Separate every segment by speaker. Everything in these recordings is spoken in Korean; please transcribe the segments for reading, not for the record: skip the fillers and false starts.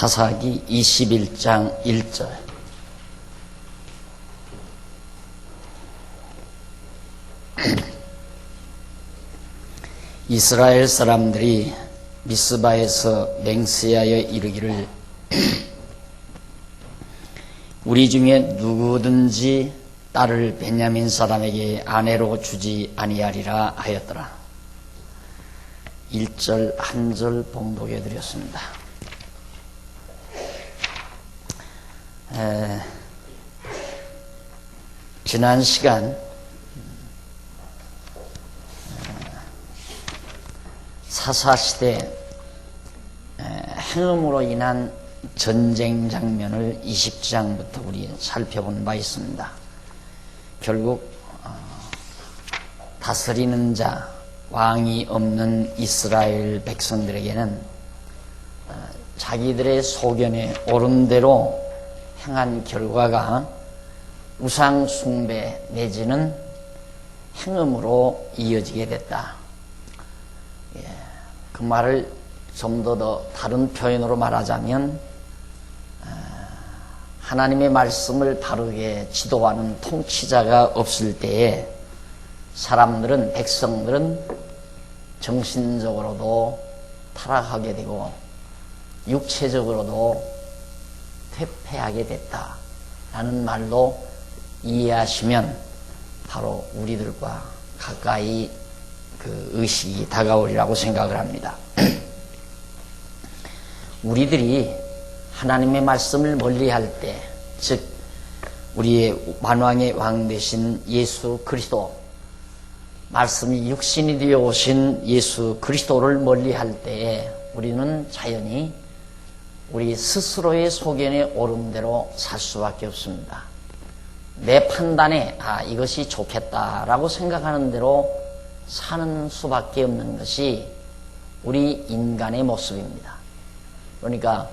Speaker 1: 사사기 21장 1절. 이스라엘 사람들이 미스바에서 맹세하여 이르기를 우리 중에 누구든지 딸을 베냐민 사람에게 아내로 주지 아니하리라 하였더라. 1절 한 절 봉독해 드렸습니다. 지난 시간 사사시대 행음으로 인한 전쟁 장면을 20장부터 우리 살펴본 바 있습니다. 결국 다스리는 자, 왕이 없는 이스라엘 백성들에게는 자기들의 소견에 옳은 대로 행한 결과가 우상 숭배 내지는 행음으로 이어지게 됐다. 그 말을 좀 더 다른 표현으로 말하자면 하나님의 말씀을 바르게 지도하는 통치자가 없을 때에 사람들은, 백성들은 정신적으로도 타락하게 되고 육체적으로도 퇴폐하게 됐다라는 말로 이해하시면 바로 우리들과 가까이 그 의식이 다가오리라고 생각을 합니다. 우리들이 하나님의 말씀을 멀리할 때, 즉 우리의 만왕의 왕 되신 예수 그리스도, 말씀이 육신이 되어 오신 예수 그리스도를 멀리할 때에 우리는 자연히 우리 스스로의 소견에 옳은 대로 살 수밖에 없습니다. 내 판단에 이것이 좋겠다라고 생각하는 대로 사는 수밖에 없는 것이 우리 인간의 모습입니다. 그러니까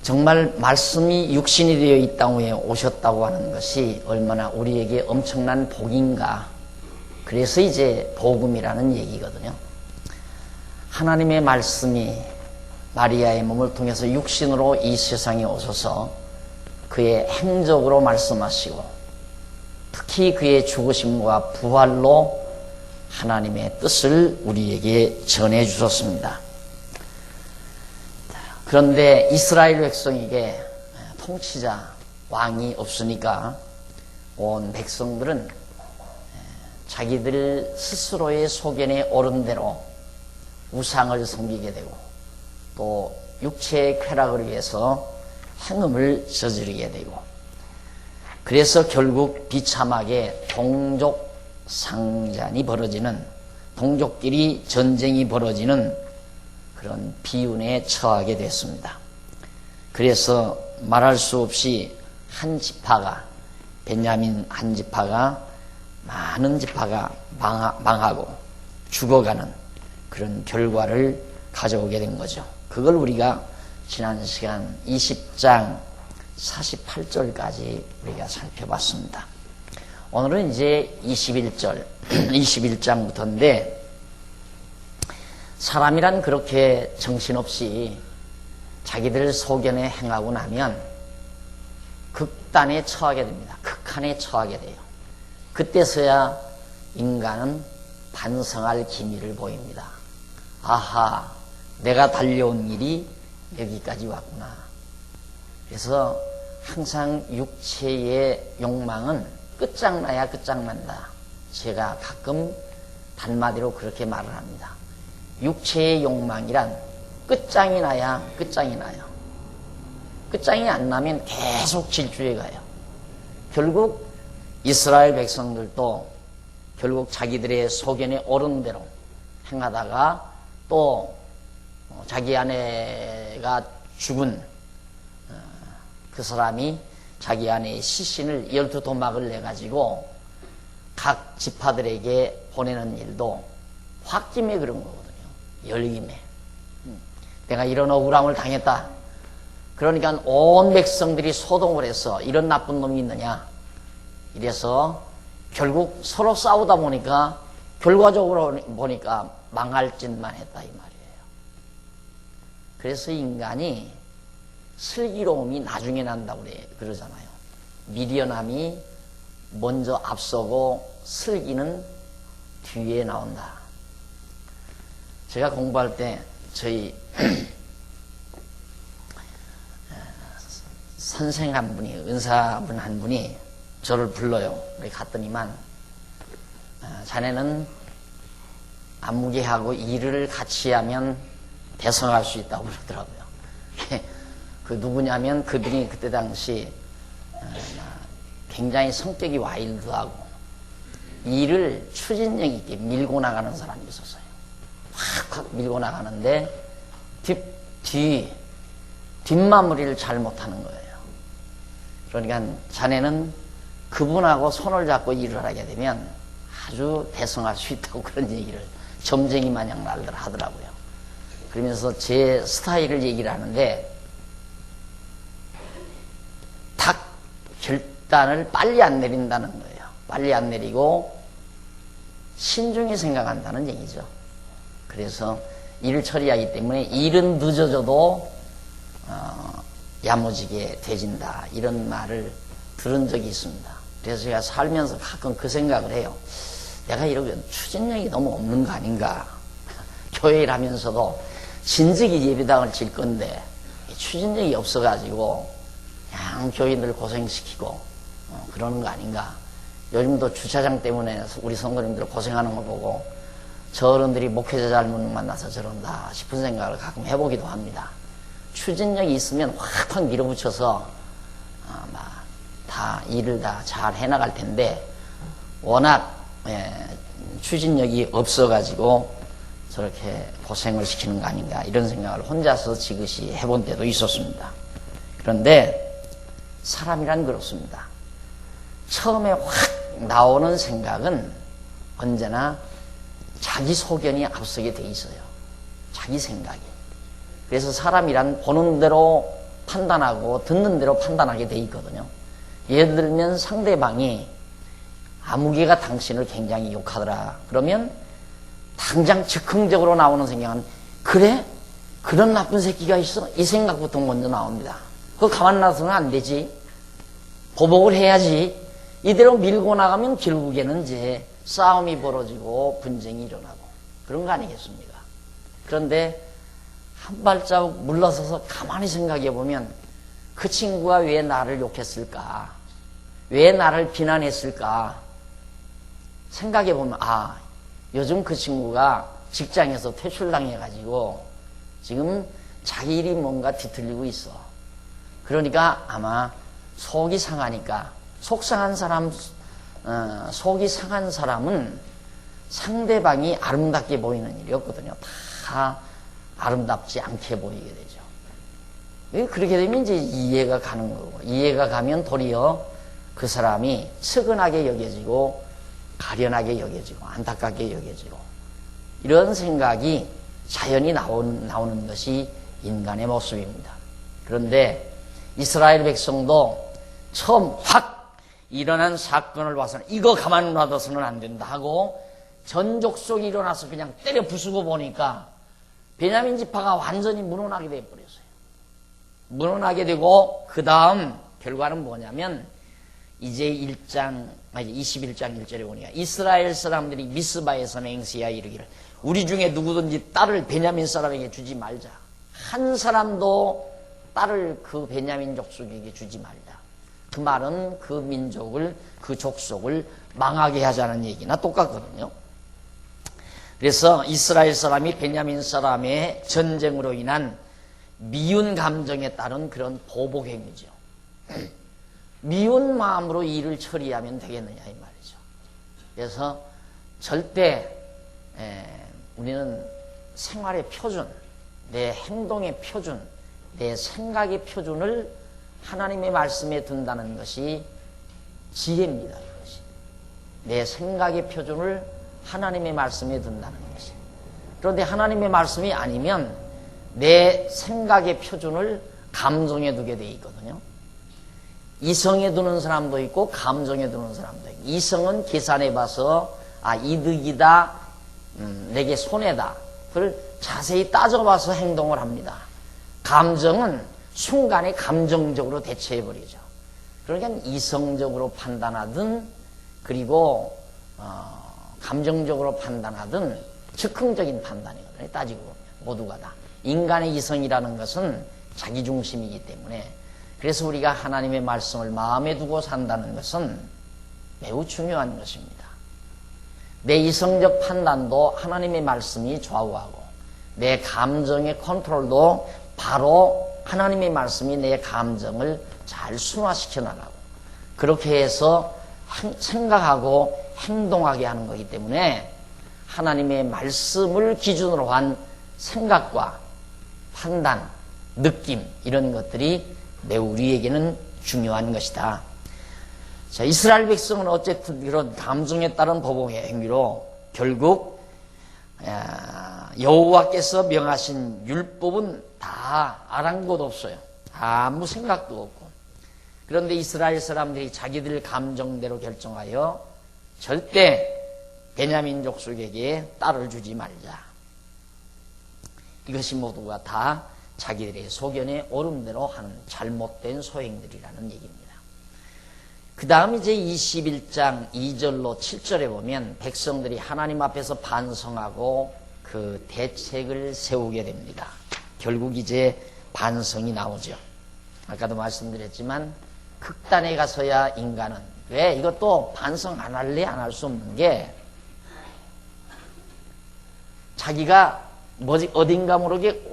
Speaker 1: 정말 말씀이 육신이 되어 이 땅에 오셨다고 하는 것이 얼마나 우리에게 엄청난 복인가. 그래서 이제 복음이라는 얘기거든요. 하나님의 말씀이 마리아의 몸을 통해서 육신으로 이 세상에 오셔서 그의 행적으로 말씀하시고 특히 그의 죽으심과 부활로 하나님의 뜻을 우리에게 전해 주셨습니다. 그런데 이스라엘 백성에게 통치자, 왕이 없으니까 온 백성들은 자기들 스스로의 소견에 옳은 대로 우상을 섬기게 되고 또 육체의 쾌락을 위해서 행음을 저지르게 되고, 그래서 결국 비참하게 동족 상잔이 벌어지는, 동족끼리 전쟁이 벌어지는 그런 비운에 처하게 됐습니다. 그래서 말할 수 없이 한 지파가, 베냐민 한 지파가 많은 지파가 망하고 죽어가는 그런 결과를 가져오게 된 거죠. 그걸 우리가 지난 시간 20장 48절까지 우리가 살펴봤습니다. 오늘은 이제 21장부터인데, 사람이란 그렇게 정신없이 자기들 소견에 행하고 나면 극단에 처하게 됩니다. 극한에 처하게 돼요. 그때서야 인간은 반성할 기미를 보입니다. 아하, 내가 달려온 길이 여기까지 왔구나. 그래서 항상 육체의 욕망은 끝장나야 끝장난다. 제가 가끔 단마디로 그렇게 말을 합니다. 육체의 욕망이란 끝장이 나야 끝장이 나요. 끝장이 안 나면 계속 질주해 가요. 결국 이스라엘 백성들도 결국 자기들의 소견에 옳은 대로 행하다가 또 자기 아내가 죽은 그 사람이 자기 아내의 시신을 12토막을 내가지고 각 지파들에게 보내는 일도 홧김에 그런 거거든요. 열김에. 내가 이런 억울함을 당했다. 그러니까 온 백성들이 소동을 해서 이런 나쁜 놈이 있느냐. 이래서 결국 서로 싸우다 보니까 결과적으로 보니까 망할 짓만 했다 이 말이에요. 그래서 인간이 슬기로움이 나중에 난다고 그러잖아요. 미련함이 먼저 앞서고 슬기는 뒤에 나온다. 제가 공부할 때 저희 선생 한 분이, 은사분 한 분이 저를 불러요. 그래 갔더니만 자네는 안무개하고 일을 같이 하면 대성할 수 있다고 그러더라고요. 그 누구냐면 그분이 그때 당시 굉장히 성격이 와일드하고 일을 추진력 있게 밀고 나가는 사람이 있었어요. 확확 밀고 나가는데 뒷마무리를 잘 못하는 거예요. 그러니까 자네는 그분하고 손을 잡고 일을 하게 되면 아주 대성할 수 있다고 그런 얘기를 점쟁이 마냥 날들 하더라고요. 그러면서 제 스타일을 얘기를 하는데 딱 결단을 빨리 안 내린다는 거예요. 빨리 안 내리고 신중히 생각한다는 얘기죠. 그래서 일을 처리하기 때문에 일은 늦어져도 야무지게 되진다, 이런 말을 들은 적이 있습니다. 그래서 제가 살면서 가끔 그 생각을 해요. 내가 이러면 추진력이 너무 없는 거 아닌가. 교회를 하면서도 진즉이 예배당을 질 건데 추진력이 없어가지고 그냥 교인들 고생시키고 그러는 거 아닌가. 요즘도 주차장 때문에 우리 성도님들 고생하는 거 보고 저 어른들이 목회자 잘못 만나서 저런다 싶은 생각을 가끔 해보기도 합니다. 추진력이 있으면 확확 밀어붙여서 다 일을 다 잘 해나갈 텐데 워낙 추진력이 없어가지고 저렇게 고생을 시키는 거 아닌가, 이런 생각을 혼자서 지그시 해본 때도 있었습니다. 그런데 사람이란 그렇습니다. 처음에 확 나오는 생각은 언제나 자기 소견이 앞서게 돼 있어요. 자기 생각이. 그래서 사람이란 보는 대로 판단하고 듣는 대로 판단하게 돼 있거든요. 예를 들면 상대방이 아무개가 당신을 굉장히 욕하더라. 그러면 당장 즉흥적으로 나오는 생각은 그래? 그런 나쁜 새끼가 있어? 이 생각부터 먼저 나옵니다. 그거 가만 놔서는 안 되지. 보복을 해야지. 이대로 밀고 나가면 결국에는 이제 싸움이 벌어지고 분쟁이 일어나고 그런 거 아니겠습니까? 그런데 한 발자국 물러서서 가만히 생각해 보면 그 친구가 왜 나를 욕했을까? 왜 나를 비난했을까? 생각해 보면 요즘 그 친구가 직장에서 퇴출당해가지고 지금 자기 일이 뭔가 뒤틀리고 있어. 그러니까 아마 속이 상하니까, 속상한 사람, 속이 상한 사람은 상대방이 아름답게 보이는 일이 없거든요. 다 아름답지 않게 보이게 되죠. 그렇게 되면 이제 이해가 가는 거고, 이해가 가면 도리어 그 사람이 측은하게 여겨지고 가련하게 여겨지고 안타깝게 여겨지고, 이런 생각이 자연히 나오는 것이 인간의 모습입니다. 그런데 이스라엘 백성도 처음 확 일어난 사건을 봐서는 이거 가만 놔둬서는 안 된다 하고 전 족속이 일어나서 그냥 때려 부수고 보니까 베냐민 지파가 완전히 무너나게 되어버렸어요. 무너나게 되고 그 다음 결과는 뭐냐면 이제 21장 1절에 보니까 이스라엘 사람들이 미스바에서 맹세하여 이르기를 우리 중에 누구든지 딸을 베냐민 사람에게 주지 말자. 한 사람도 딸을 그 베냐민 족속에게 주지 말자. 그 말은 그 민족을, 그 족속을 망하게 하자는 얘기나 똑같거든요. 그래서 이스라엘 사람이 베냐민 사람의 전쟁으로 인한 미운 감정에 따른 그런 보복 행위죠. 미운 마음으로 일을 처리하면 되겠느냐 이 말이죠. 그래서 절대 우리는 생활의 표준, 내 행동의 표준, 내 생각의 표준을 하나님의 말씀에 둔다는 것이 지혜입니다. 이것이. 내 생각의 표준을 하나님의 말씀에 둔다는 것이. 그런데 하나님의 말씀이 아니면 내 생각의 표준을 감정에 두게 돼 있거든요. 이성에 두는 사람도 있고 감정에 두는 사람도 있고, 이성은 계산해 봐서 이득이다, 내게 손해다, 그걸 자세히 따져봐서 행동을 합니다. 감정은 순간에 감정적으로 대처해버리죠. 그러니까 이성적으로 판단하든 그리고 감정적으로 판단하든 즉흥적인 판단이거든요. 따지고 보면 모두가 다. 인간의 이성이라는 것은 자기중심이기 때문에 그래서 우리가 하나님의 말씀을 마음에 두고 산다는 것은 매우 중요한 것입니다. 내 이성적 판단도 하나님의 말씀이 좌우하고 내 감정의 컨트롤도 바로 하나님의 말씀이 내 감정을 잘 순화시켜 나가고 그렇게 해서 생각하고 행동하게 하는 거기 때문에 하나님의 말씀을 기준으로 한 생각과 판단, 느낌 이런 것들이 매우 우리에게는 중요한 것이다. 자, 이스라엘 백성은 어쨌든 이런 감정에 따른 보복의 행위로 결국 여호와께서 명하신 율법은 다 아랑곳 없어요. 아무 생각도 없고. 그런데 이스라엘 사람들이 자기들 감정대로 결정하여 절대 베냐민 족속에게 딸을 주지 말자. 이것이 모두가 다 자기들의 소견에 오른 대로 하는 잘못된 소행들이라는 얘기입니다. 그 다음 이제 21장 2절로 7절에 보면 백성들이 하나님 앞에서 반성하고 그 대책을 세우게 됩니다. 결국 이제 반성이 나오죠. 아까도 말씀드렸지만 극단에 가서야 인간은 왜 이것도 반성 안 할래 안 할 수 없는 게 자기가 뭐지 어딘가 모르게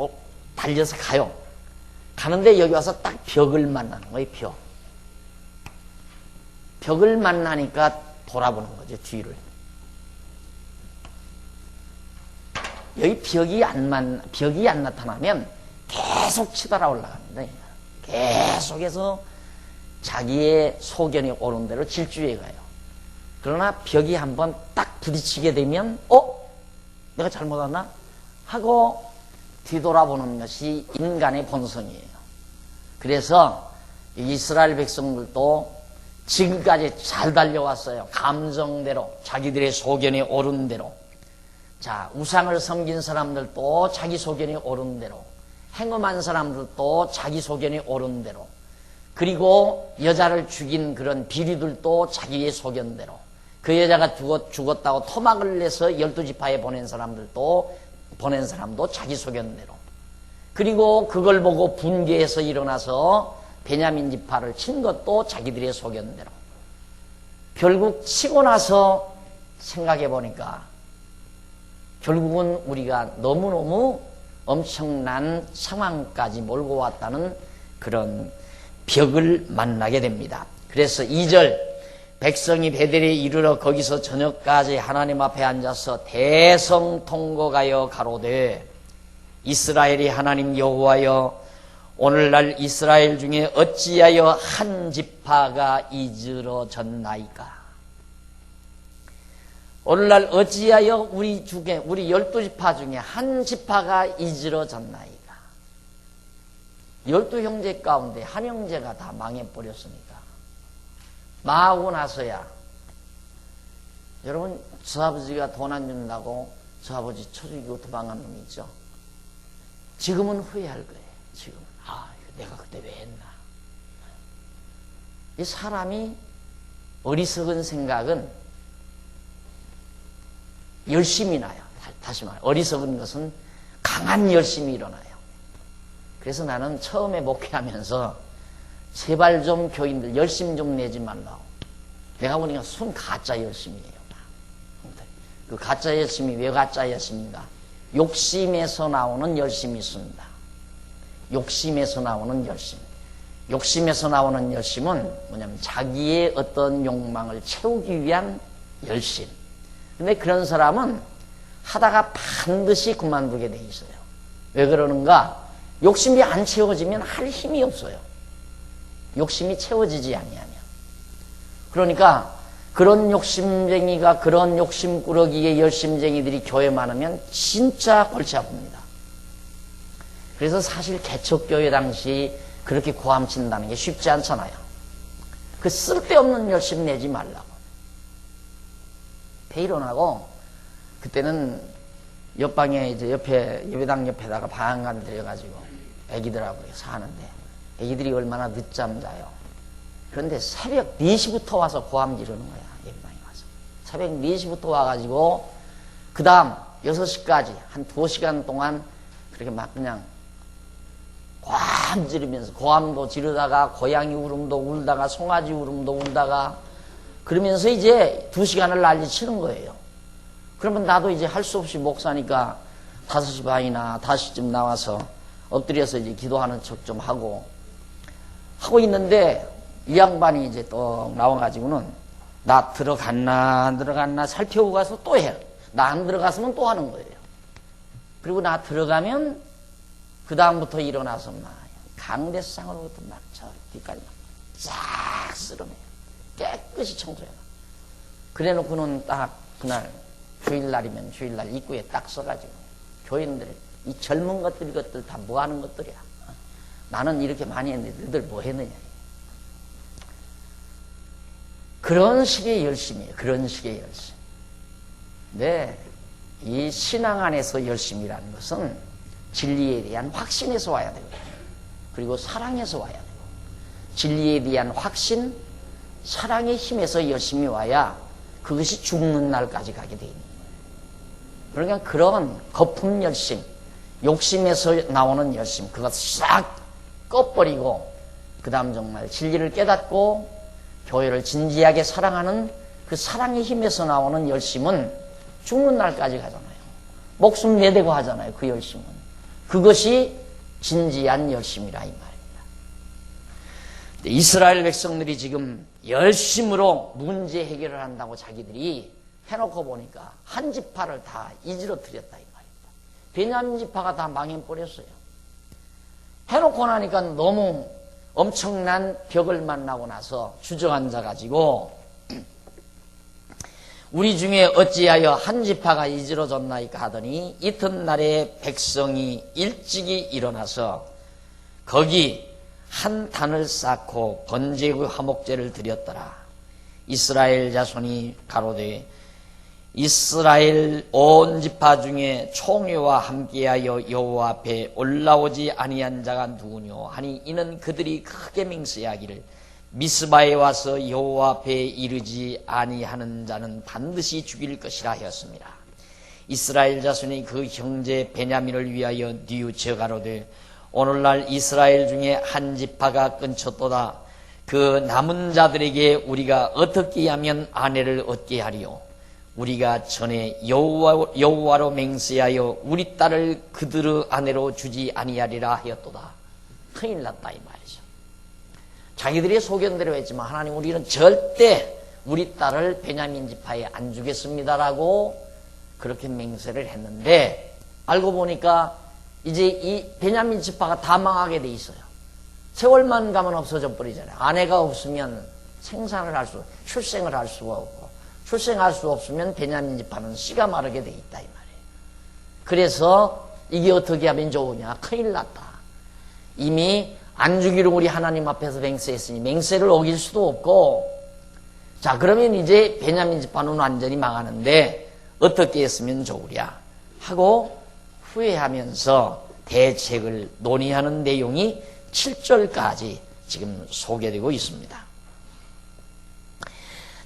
Speaker 1: 달려서 가요. 가는데 여기 와서 딱 벽을 만나는 거예요. 벽을 만나니까 돌아보는 거죠. 뒤를. 여기 벽이 안 나타나면 계속 치달아 올라갑니다. 계속해서 자기의 소견이 오른 대로 질주해 가요. 그러나 벽이 한번 딱 부딪히게 되면 내가 잘못 왔나? 하고 뒤돌아보는 것이 인간의 본성이에요. 그래서 이스라엘 백성들도 지금까지 잘 달려왔어요. 감정대로 자기들의 소견이 오른 대로. 자, 우상을 섬긴 사람들도 자기 소견이 오른 대로, 행음한 사람들도 자기 소견이 오른 대로, 그리고 여자를 죽인 그런 비리들도 자기의 소견대로, 그 여자가 죽었다고 토막을 내서 12지파에 보낸 사람도 자기 소견대로, 그리고 그걸 보고 분개해서 일어나서 베냐민 지파를 친 것도 자기들의 소견대로. 결국 치고 나서 생각해 보니까 결국은 우리가 너무너무 엄청난 상황까지 몰고 왔다는 그런 벽을 만나게 됩니다. 그래서 2절 백성이 베델에 이르러 거기서 저녁까지 하나님 앞에 앉아서 대성통곡하여 가로되 이스라엘이 하나님 여호와여 오늘날 이스라엘 중에 어찌하여 한 지파가 이스러졌나이까. 오늘날 어찌하여 우리 12지파 중에 한 지파가 이스러졌나이까. 12형제 가운데 한 형제가 다 망해버렸으니까. 망하고 나서야 여러분 저 아버지가 돈 안 준다고 저 아버지 쳐죽이고 도망간 놈이 있죠. 지금은 후회할 거예요. 지금은 내가 그때 왜 했나. 이 사람이 어리석은 생각은 열심히 나요. 다시 말해 어리석은 것은 강한 열심이 일어나요. 그래서 나는 처음에 목회하면서 제발 좀 교인들 열심 좀 내지 말라고. 내가 보니까 순 가짜 열심이에요. 그 가짜 열심이 왜 가짜 열심인가? 욕심에서 나오는 열심이 있습니다. 욕심에서 나오는 열심. 욕심에서 나오는 열심은 뭐냐면 자기의 어떤 욕망을 채우기 위한 열심. 근데 그런 사람은 하다가 반드시 그만두게 돼 있어요. 왜 그러는가? 욕심이 안 채워지면 할 힘이 없어요. 욕심이 채워지지 아니하면. 그러니까 그런 욕심쟁이가 그런 욕심꾸러기의 열심쟁이들이 교회 많으면 진짜 골치 아픕니다. 그래서 사실 개척교회 당시 그렇게 고함친다는 게 쉽지 않잖아요. 그 쓸데없는 열심 내지 말라고. 폐일원하고 그때는 옆방에 이제 옆에 예배당 옆에다가 방안간을 들여가지고 애기들하고 사는데 애기들이 얼마나 늦잠 자요. 그런데 새벽 4시부터 와서 고함 지르는 거야. 예방에 와서. 새벽 4시부터 와가지고 그 다음 6시까지 한 2시간 동안 그렇게 막 그냥 고함 지르면서 고함도 지르다가 고양이 울음도 울다가 송아지 울음도 울다가 그러면서 이제 2시간을 난리치는 거예요. 그러면 나도 이제 할 수 없이 목사니까 5시 반이나 5시쯤 나와서 엎드려서 이제 기도하는 척 좀 하고 있는데 이 양반이 이제 또 나와가지고는 나 들어갔나 안 들어갔나 살펴보고 가서 또 해. 나 안 들어갔으면 또 하는 거예요. 그리고 나 들어가면 그 다음부터 일어나서 막 강대상으로부터 막 저 뒤까지 쫙 쓸어내요. 깨끗이 청소해요. 그래놓고는 딱 그날 주일날이면 주일날 입구에 딱 써가지고 교인들 이 젊은 것들 이것들 다 뭐 하는 것들이야. 나는 이렇게 많이 했는데 너희들 뭐 했느냐. 그런 식의 열심이에요. 그런 식의 열심. 네, 이 신앙 안에서 열심이라는 것은 진리에 대한 확신에서 와야 되고 그리고 사랑에서 와야 되고 진리에 대한 확신, 사랑의 힘에서 열심히 와야 그것이 죽는 날까지 가게 돼 있는 거예요. 그러니까 그런 거품 열심, 욕심에서 나오는 열심 그것 싹 꺼버리고 그 다음 정말 진리를 깨닫고 교회를 진지하게 사랑하는 그 사랑의 힘에서 나오는 열심은 죽는 날까지 가잖아요. 목숨 내대고 하잖아요. 그 열심은. 그것이 진지한 열심이라 이 말입니다. 이스라엘 백성들이 지금 열심으로 문제 해결을 한다고 자기들이 해놓고 보니까 한 지파를 다 이지러뜨렸다 이 말입니다. 베냐민 지파가 다 망해버렸어요. 해놓고 나니까 너무 엄청난 벽을 만나고 나서 주저앉아 가지고 우리 중에 어찌하여 한 지파가 이지러졌나이까 하더니 이튿날에 백성이 일찍이 일어나서 거기 한 단을 쌓고 번제의 화목제를 드렸더라. 이스라엘 자손이 가로되 이스라엘 온 지파 중에 총회와 함께하여 여호와 앞에 올라오지 아니한 자가 누구뇨 하니 이는 그들이 크게 맹세하기를 미스바에 와서 여호와 앞에 이르지 아니하는 자는 반드시 죽일 것이라 하였습니다. 이스라엘 자손이 그 형제 베냐민을 위하여 뉘우쳐 가로되 오늘날 이스라엘 중에 한 지파가 끊쳤도다. 그 남은 자들에게 우리가 어떻게 하면 아내를 얻게 하리요? 우리가 전에 여호와로 맹세하여 우리 딸을 그들의 아내로 주지 아니하리라 하였도다. 큰일 났다 이 말이죠. 자기들이 소견대로 했지만 하나님 우리는 절대 우리 딸을 베냐민 지파에 안 주겠습니다라고 그렇게 맹세를 했는데 알고 보니까 이제 이 베냐민 지파가 다 망하게 돼 있어요. 세월만 가면 없어져 버리잖아요. 아내가 없으면 생산을 할 수, 출생을 할 수가 없고 출생할 수 없으면 베냐민 지파는 씨가 마르게 돼 있다 이 말이에요. 그래서 이게 어떻게 하면 좋으냐? 큰일 났다. 이미 안 주기로 우리 하나님 앞에서 맹세했으니 맹세를 어길 수도 없고 자 그러면 이제 베냐민 지파는 완전히 망하는데 어떻게 했으면 좋으랴 하고 후회하면서 대책을 논의하는 내용이 7절까지 지금 소개되고 있습니다.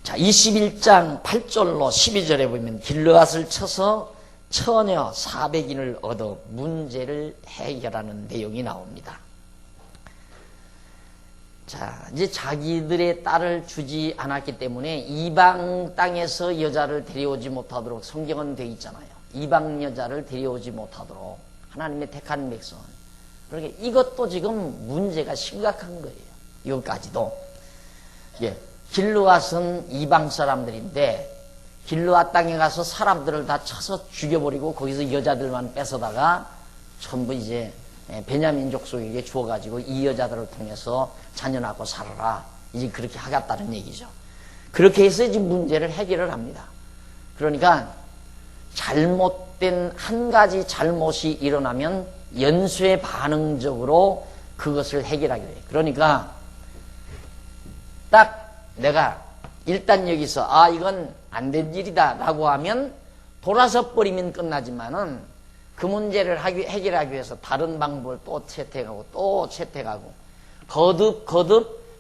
Speaker 1: 자, 21장 8절로 12절에 보면 길르앗을 쳐서 처녀 400인을 얻어 문제를 해결하는 내용이 나옵니다. 자, 이제 자기들의 딸을 주지 않았기 때문에 이방 땅에서 여자를 데려오지 못하도록 성경은 되어 있잖아요. 이방 여자를 데려오지 못하도록 하나님의 택한 백성은. 그러니까 이것도 지금 문제가 심각한 거예요. 이것까지도. 예. 길르앗은 이방 사람들인데 길르앗 땅에 가서 사람들을 다 쳐서 죽여버리고 거기서 여자들만 뺏어다가 전부 이제 베냐민 족속에게 주어가지고 이 여자들을 통해서 자녀 낳고 살아라. 이제 그렇게 하겠다는 얘기죠. 그렇게 해서 이제 문제를 해결을 합니다. 그러니까 잘못된 한 가지 잘못이 일어나면 연쇄 반응적으로 그것을 해결하게 돼요. 그러니까 딱 내가 일단 여기서 아 이건 안 된 일이다 라고 하면 돌아서 버리면 끝나지만은 그 문제를 해결하기 위해서 다른 방법을 또 채택하고 또 채택하고 거듭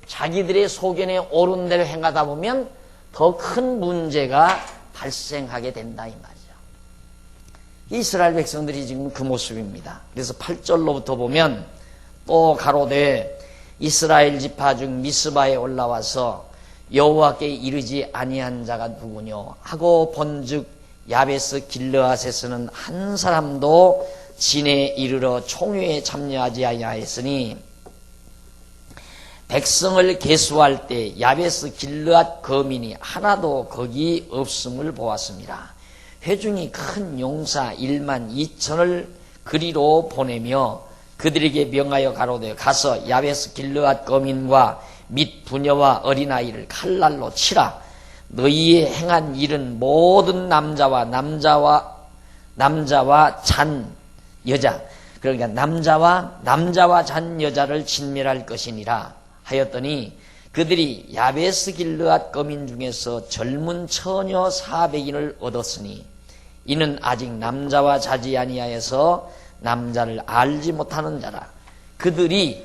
Speaker 1: 자기들의 소견에 옳은 대로 행하다 보면 더 큰 문제가 발생하게 된다 이 말이죠. 이스라엘 백성들이 지금 그 모습입니다. 그래서 8절로부터 보면 또 가로되 이스라엘 지파 중 미스바에 올라와서 여호와께 이르지 아니한 자가 누구뇨 하고 본즉 야베스 길르앗에서는 한 사람도 진에 이르러 총회에 참여하지 아니하였으니 백성을 계수할 때 야베스 길르앗 거민이 하나도 거기 없음을 보았습니다. 회중이 큰 용사 1만 2천을 그리로 보내며 그들에게 명하여 가로되 가서 야베스 길르앗 거민과 및 부녀와 어린아이를 칼날로 치라. 너희의 행한 일은 모든 남자와 잔 여자, 그러니까 남자와 잔 여자를 진멸할 것이니라 하였더니 그들이 야베스 길르앗 거민 중에서 젊은 처녀 400인을 얻었으니 이는 아직 남자와 자지 아니하여서 남자를 알지 못하는 자라. 그들이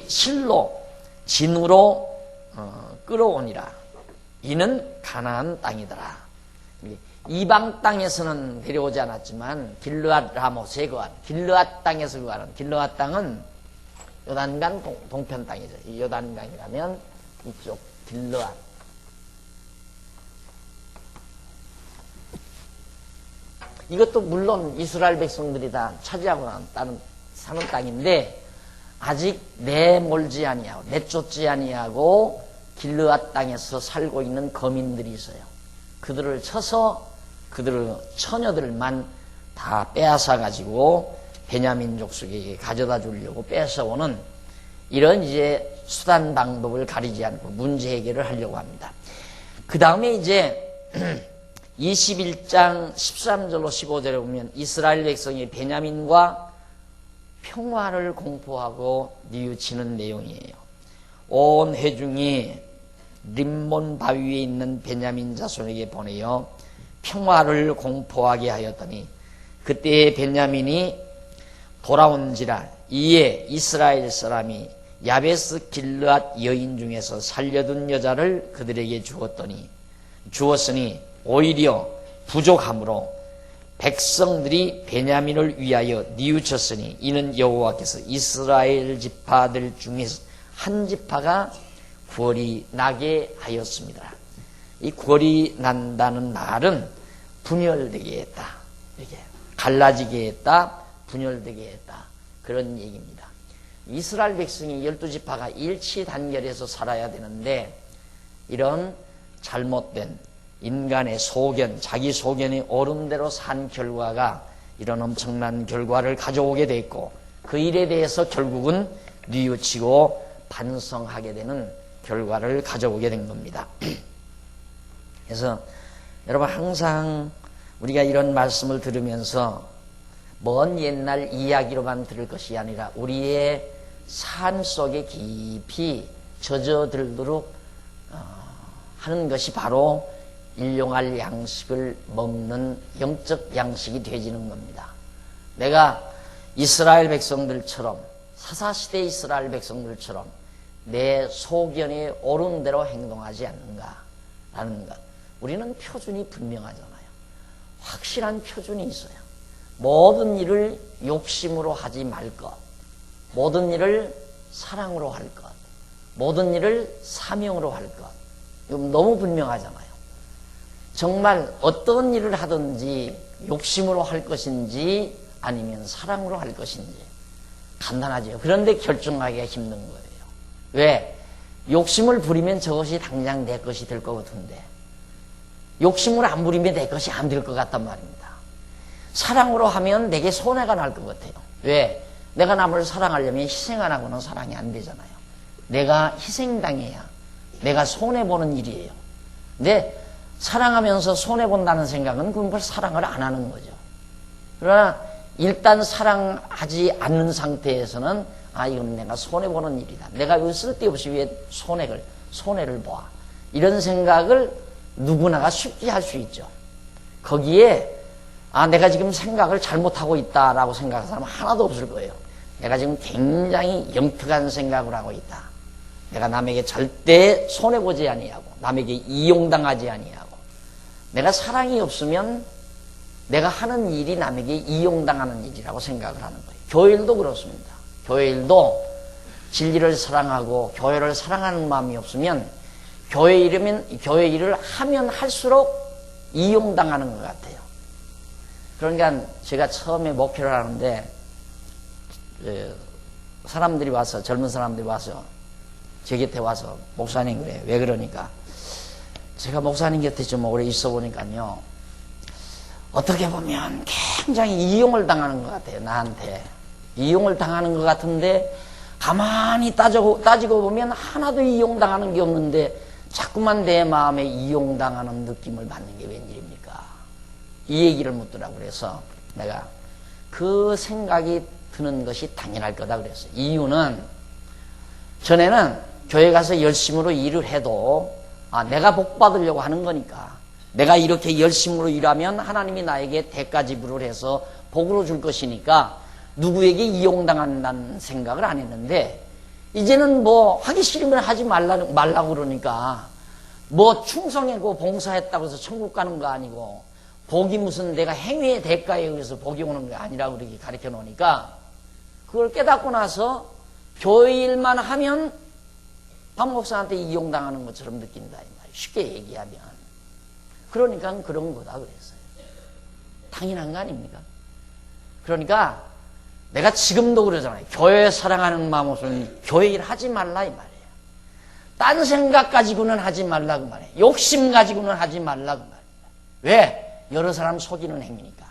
Speaker 1: 실로 진으로 끌어오니라. 이는 가나안 땅이더라. 이방 땅에서는 데려오지 않았지만 길르앗 라모스에 거한 길르앗 땅에서 거하는 길르앗 땅은 요단강 동편 땅이죠. 이 요단강이 가면 이쪽 길르앗. 이것도 물론 이스라엘 백성들이 다 차지하고 사는 땅인데 아직 내몰지 아니하고 내쫓지 아니하고 길르앗 땅에서 살고 있는 거민들이 있어요. 그들을 쳐서 그들의 처녀들만 다 빼앗아 가지고 베냐민 족속에게 가져다 주려고 뺏어오는 이런 이제 수단 방법을 가리지 않고 문제 해결을 하려고 합니다. 그 다음에 이제 21장 13절로 15절에 보면 이스라엘 백성이 베냐민과 평화를 공포하고 뉘우치는 내용이에요. 온 회중이 림몬 바위에 있는 베냐민 자손에게 보내어 평화를 공포하게 하였더니 그때 베냐민이 돌아온지라. 이에 이스라엘 사람이 야베스 길르앗 여인 중에서 살려둔 여자를 그들에게 주었으니 오히려 부족함으로 백성들이 베냐민을 위하여 뉘우쳤으니 이는 여호와께서 이스라엘 지파들 중에서 한 지파가 구월이 나게 하였습니다. 이 구월이 난다는 말은 분열되게 했다, 이렇게 갈라지게 했다, 분열되게 했다, 그런 얘기입니다. 이스라엘 백성이 12지파가 일치단결해서 살아야 되는데 이런 잘못된 인간의 소견, 자기 소견이 옳은 대로 산 결과가 이런 엄청난 결과를 가져오게 됐고 그 일에 대해서 결국은 뉘우치고 반성하게 되는 결과를 가져오게 된 겁니다. 그래서 여러분 항상 우리가 이런 말씀을 들으면서 먼 옛날 이야기로만 들을 것이 아니라 우리의 삶 속에 깊이 젖어들도록 하는 것이 바로 일용할 양식을 먹는 영적 양식이 되지는 겁니다. 내가 이스라엘 백성들처럼 사사시대 이스라엘 백성들처럼 내 소견에 옳은 대로 행동하지 않는가라는 것. 우리는 표준이 분명하잖아요. 확실한 표준이 있어요. 모든 일을 욕심으로 하지 말 것, 모든 일을 사랑으로 할 것, 모든 일을 사명으로 할 것. 이건 너무 분명하잖아요. 정말 어떤 일을 하든지 욕심으로 할 것인지 아니면 사랑으로 할 것인지 간단하죠. 그런데 결정하기가 힘든 거예요. 왜? 욕심을 부리면 저것이 당장 내 것이 될 것 같은데 욕심을 안 부리면 내 것이 안 될 것 같단 말입니다. 사랑으로 하면 내게 손해가 날 것 같아요. 왜? 내가 남을 사랑하려면 희생 안 하고는 사랑이 안 되잖아요. 내가 희생당해야 내가 손해보는 일이에요. 근데 사랑하면서 손해본다는 생각은 그건 사랑을 안 하는 거죠. 그러나 일단 사랑하지 않는 상태에서는 이건 내가 손해보는 일이다. 내가 왜 쓸데없이 왜 손해를 봐. 이런 생각을 누구나가 쉽게 할 수 있죠. 거기에 내가 지금 생각을 잘못하고 있다라고 생각하는 사람은 하나도 없을 거예요. 내가 지금 굉장히 영특한 생각을 하고 있다. 내가 남에게 절대 손해보지 아니하고 남에게 이용당하지 아니하고 내가 사랑이 없으면 내가 하는 일이 남에게 이용당하는 일이라고 생각을 하는 거예요. 교회일도 그렇습니다. 교회일도 진리를 사랑하고 교회를 사랑하는 마음이 없으면 교회 일을 하면 할수록 이용당하는 것 같아요. 그러니까 제가 처음에 목회를 하는데 사람들이 와서 젊은 사람들이 와서 제 곁에 와서 목사님 그래 왜 그러니까 제가 목사님 곁에 좀 오래 있어 보니까요 어떻게 보면 굉장히 이용을 당하는 것 같아요. 나한테 이용을 당하는 것 같은데 가만히 따지고 보면 하나도 이용당하는 게 없는데 자꾸만 내 마음에 이용당하는 느낌을 받는 게 웬일입니까? 이 얘기를 묻더라고. 그래서 내가 그 생각이 드는 것이 당연할 거다 그랬어요. 이유는 전에는 교회 가서 열심으로 일을 해도 내가 복 받으려고 하는 거니까 내가 이렇게 열심으로 일하면 하나님이 나에게 대가 지불을 해서 복으로 줄 것이니까 누구에게 이용당한다는 생각을 안 했는데 이제는 뭐 하기 싫으면 하지 말라고 그러니까 뭐 충성하고 봉사했다고 해서 천국 가는 거 아니고 복이 무슨 내가 행위의 대가에 의해서 복이 오는 게 아니라고 그렇게 가르쳐 놓으니까 그걸 깨닫고 나서 교회 일만 하면 박 목사한테 이용당하는 것처럼 느낀다 이 말이에요. 쉽게 얘기하면 그러니까 그런 거다 그랬어요. 당연한 거 아닙니까? 그러니까 내가 지금도 그러잖아요. 교회 사랑하는 마음 없으면 교회 일 하지 말라 이 말이에요. 딴 생각 가지고는 하지 말라고 말해요. 욕심 가지고는 하지 말라고 말해요. 왜? 여러 사람 속이는 행위니까.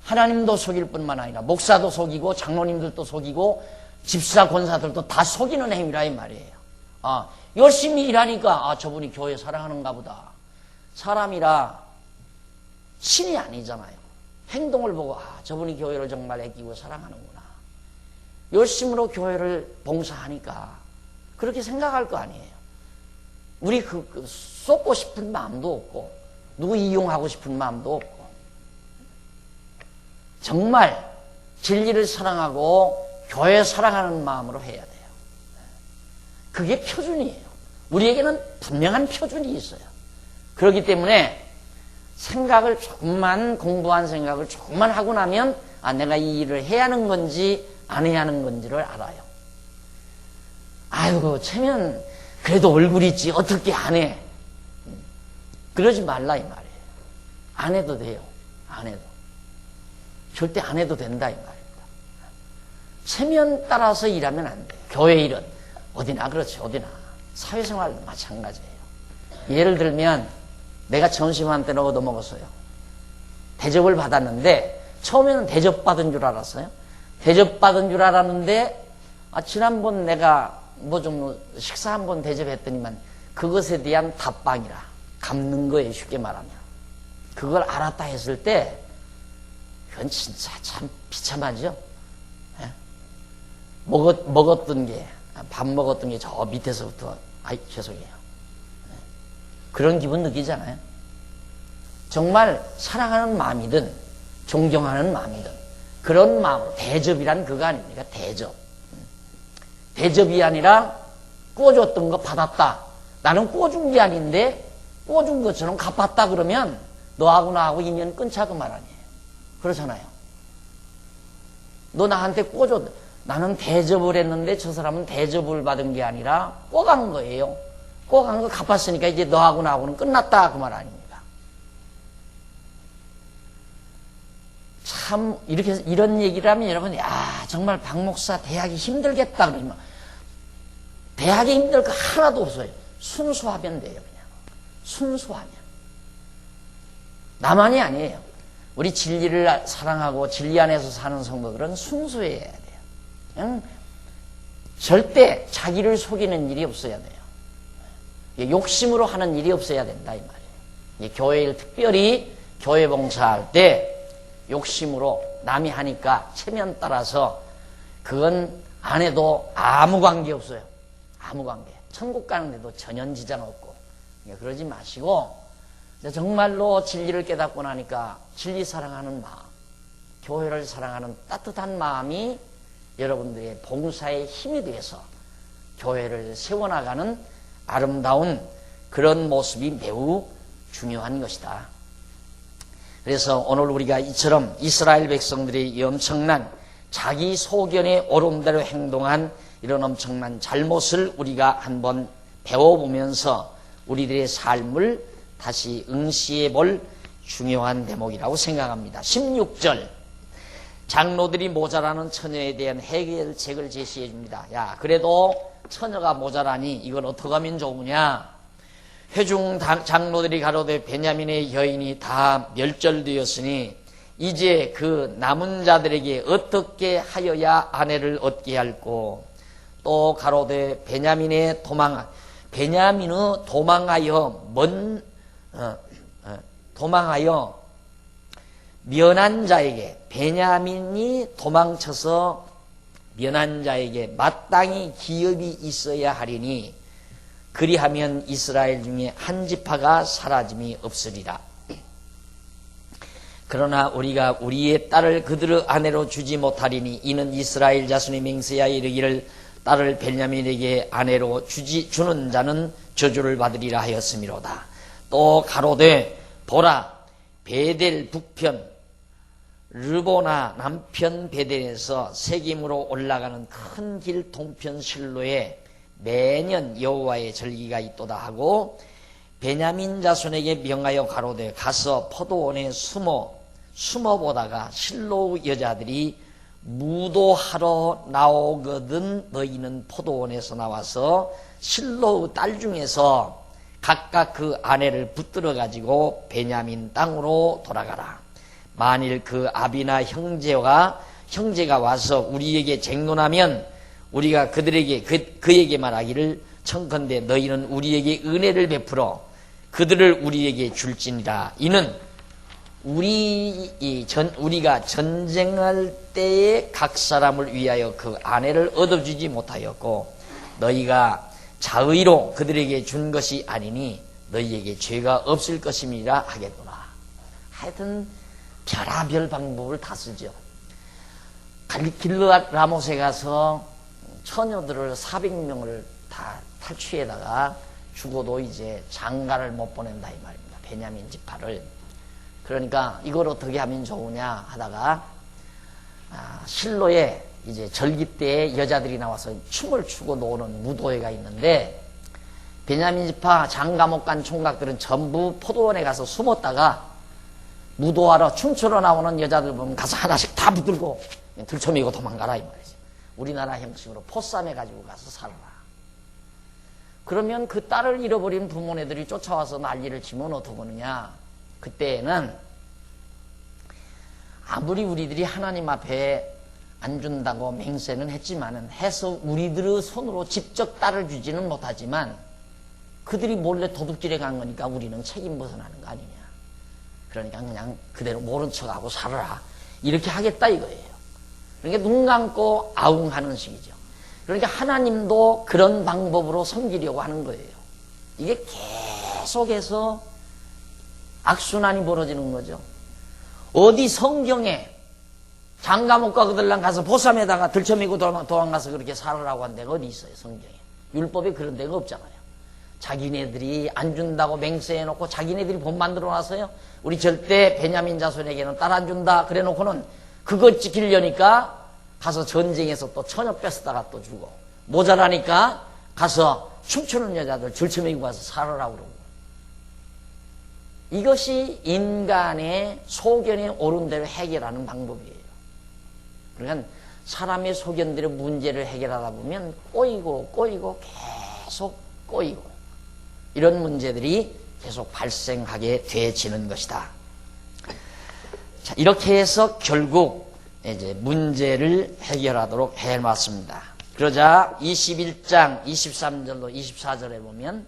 Speaker 1: 하나님도 속일 뿐만 아니라 목사도 속이고 장로님들도 속이고 집사 권사들도 다 속이는 행위라 이 말이에요. 열심히 일하니까 저분이 교회 사랑하는가 보다. 사람이라 신이 아니잖아요. 행동을 보고 저분이 교회를 정말 애끼고 사랑하는구나. 열심으로 교회를 봉사하니까 그렇게 생각할 거 아니에요. 우리 쏟고 싶은 마음도 없고 누구 이용하고 싶은 마음도 없고 정말 진리를 사랑하고 교회 사랑하는 마음으로 해야 돼요. 그게 표준이에요. 우리에게는 분명한 표준이 있어요. 그렇기 때문에 생각을 조금만 공부한 생각을 조금만 하고 나면 내가 이 일을 해야 하는 건지 안 해야 하는 건지를 알아요. 아이고 체면 그래도 얼굴 있지 어떻게 안 해. 그러지 말라 이 말이에요. 안 해도 돼요. 안 해도. 절대 안 해도 된다 이 말입니다. 체면 따라서 일하면 안 돼요. 교회 일은 어디나 그렇지 어디나. 사회생활도 마찬가지예요. 예를 들면 내가 점심 때는 얻어먹었어요. 대접을 받았는데 처음에는 대접받은 줄 알았어요. 대접받은 줄 알았는데 지난번 내가 뭐 좀 식사 한번 대접했더니만 그것에 대한 답방이라 갚는 거예요. 쉽게 말하면. 그걸 알았다 했을 때 그건 진짜 참 비참하죠. 예? 먹었던 게 밥 먹었던 게 저 밑에서부터 죄송해요. 그런 기분 느끼잖아요. 정말 사랑하는 마음이든 존경하는 마음이든 그런 마음, 대접이란 그거 아닙니까? 대접. 대접이 아니라 구워줬던 거 받았다. 나는 구워준 게 아닌데 구워준 것처럼 갚았다 그러면 너하고 나하고 인연 끊자 그 말 아니에요. 그렇잖아요. 너 나한테 구워줬. 나는 대접을 했는데 저 사람은 대접을 받은 게 아니라 꿔간 거예요. 꿔간 거 갚았으니까 이제 너하고 나하고는 끝났다 그 말 아닙니까? 참 이런 얘기를 하면 여러분 정말 박 목사 대하기 힘들겠다 그러지만 대하기 힘들 거 하나도 없어요. 순수하면 돼요. 그냥 순수하면. 나만이 아니에요. 우리 진리를 사랑하고 진리 안에서 사는 성도들은 순수해야 돼요. 그냥 절대 자기를 속이는 일이 없어야 돼요. 욕심으로 하는 일이 없어야 된다 이 말이에요. 교회 일 특별히 교회 봉사할 때 욕심으로 남이 하니까 체면 따라서 그건 안 해도 아무 관계 없어요. 아무 관계. 천국 가는데도 전혀 지장 없고. 그러지 마시고 정말로 진리를 깨닫고 나니까 진리 사랑하는 마음, 교회를 사랑하는 따뜻한 마음이 여러분들의 봉사의 힘이 되어서 교회를 세워나가는 아름다운 그런 모습이 매우 중요한 것이다. 그래서 오늘 우리가 이처럼 이스라엘 백성들이 엄청난 자기 소견에 옳은 대로 행동한 이런 엄청난 잘못을 우리가 한번 배워보면서 우리들의 삶을 다시 응시해 볼 중요한 대목이라고 생각합니다. 16절, 장로들이 모자라는 처녀에 대한 해결책을 제시해 줍니다. 야, 그래도 처녀가 모자라니 이걸 어떻게 하면 좋으냐? 회중 장로들이 가로되 베냐민의 여인이 다 멸절되었으니 이제 그 남은 자들에게 어떻게 하여야 아내를 얻게 할꼬? 또 가로되 베냐민의 베냐민의 도망하여 면한 자에게, 베냐민이 도망쳐서 면한 자에게 마땅히 기업이 있어야 하리니 그리하면 이스라엘 중에 한 지파가 사라짐이 없으리라. 그러나 우리가 우리의 딸을 그들의 아내로 주지 못하리니 이는 이스라엘 자손의 맹세하여 이르기를 딸을 베냐민에게 아내로 주는 자는 저주를 받으리라 하였음이로다. 또 가로되 보라, 베델 북편 르보나 남편 베델에서 세김으로 올라가는 큰 길 동편 실로에 매년 여호와의 절기가 있도다 하고 베냐민 자손에게 명하여 가로되 가서 포도원에 숨어보다가 실로 여자들이 무도하러 나오거든 너희는 포도원에서 나와서 실로의 딸 중에서 각각 그 아내를 붙들어 가지고 베냐민 땅으로 돌아가라. 만일 그 아비나 형제가 와서 우리에게 쟁론하면 우리가 그에게 말하기를 청컨대 너희는 우리에게 은혜를 베풀어 그들을 우리에게 줄지니라. 이는 우리가 전쟁할 때에 각 사람을 위하여 그 아내를 얻어주지 못하였고 너희가 자의로 그들에게 준 것이 아니니 너희에게 죄가 없을 것임이라 하겠구나. 하여튼 별의별 방법을 다 쓰죠. 길르앗 라못에 가서 처녀들을 400명을 다 탈취해다가 죽어도 이제 장가를 못 보낸다 이 말입니다. 베냐민 지파를. 그러니까 이걸 어떻게 하면 좋으냐 하다가 실로에 이제 절기 때에 여자들이 나와서 춤을 추고 노는 무도회가 있는데 베냐민 지파 장가 못 간 총각들은 전부 포도원에 가서 숨었다가 무도하러 춤추러 나오는 여자들 보면 가서 하나씩 다 붙들고 들쳐매고 도망가라 이 말이죠. 우리나라 형식으로 포쌈해 가지고 가서 살아라. 그러면 그 딸을 잃어버린 부모네들이 쫓아와서 난리를 치면 어떡하느냐. 그때에는 아무리 우리들이 하나님 앞에 안 준다고 맹세는 했지만은 해서 우리들의 손으로 직접 딸을 주지는 못하지만 그들이 몰래 도둑질해 간 거니까 우리는 책임 벗어나는 거 아니냐. 그러니까 그냥 그대로 모른 척하고 살아라. 이렇게 하겠다 이거예요. 그러니까 눈 감고 아웅하는 식이죠. 그러니까 하나님도 그런 방법으로 섬기려고 하는 거예요. 이게 계속해서 악순환이 벌어지는 거죠. 어디 성경에 장가 못 가 그들랑 가서 보쌈에다가 들쳐매고 도망가서 그렇게 살아라고 한 데가 어디 있어요, 성경에. 율법에 그런 데가 없잖아요. 자기네들이 안 준다고 맹세해놓고 자기네들이 법 만들어놔서요. 우리 절대 베냐민 자손에게는 딸 안 준다 그래 놓고는 그거 지키려니까 가서 전쟁에서 또 처녀 뺏었다가 또 주고 모자라니까 가서 춤추는 여자들 들쳐매고 가서 살아라고 그러고. 이것이 인간의 소견에 옳은 대로 해결하는 방법이에요. 그러니까 사람의 소견대로 문제를 해결하다 보면 꼬이고 계속 꼬이고 이런 문제들이 계속 발생하게 되어지는 것이다. 자, 이렇게 해서 결국 이제 문제를 해결하도록 해놨습니다. 그러자 21장 23절로 24절에 보면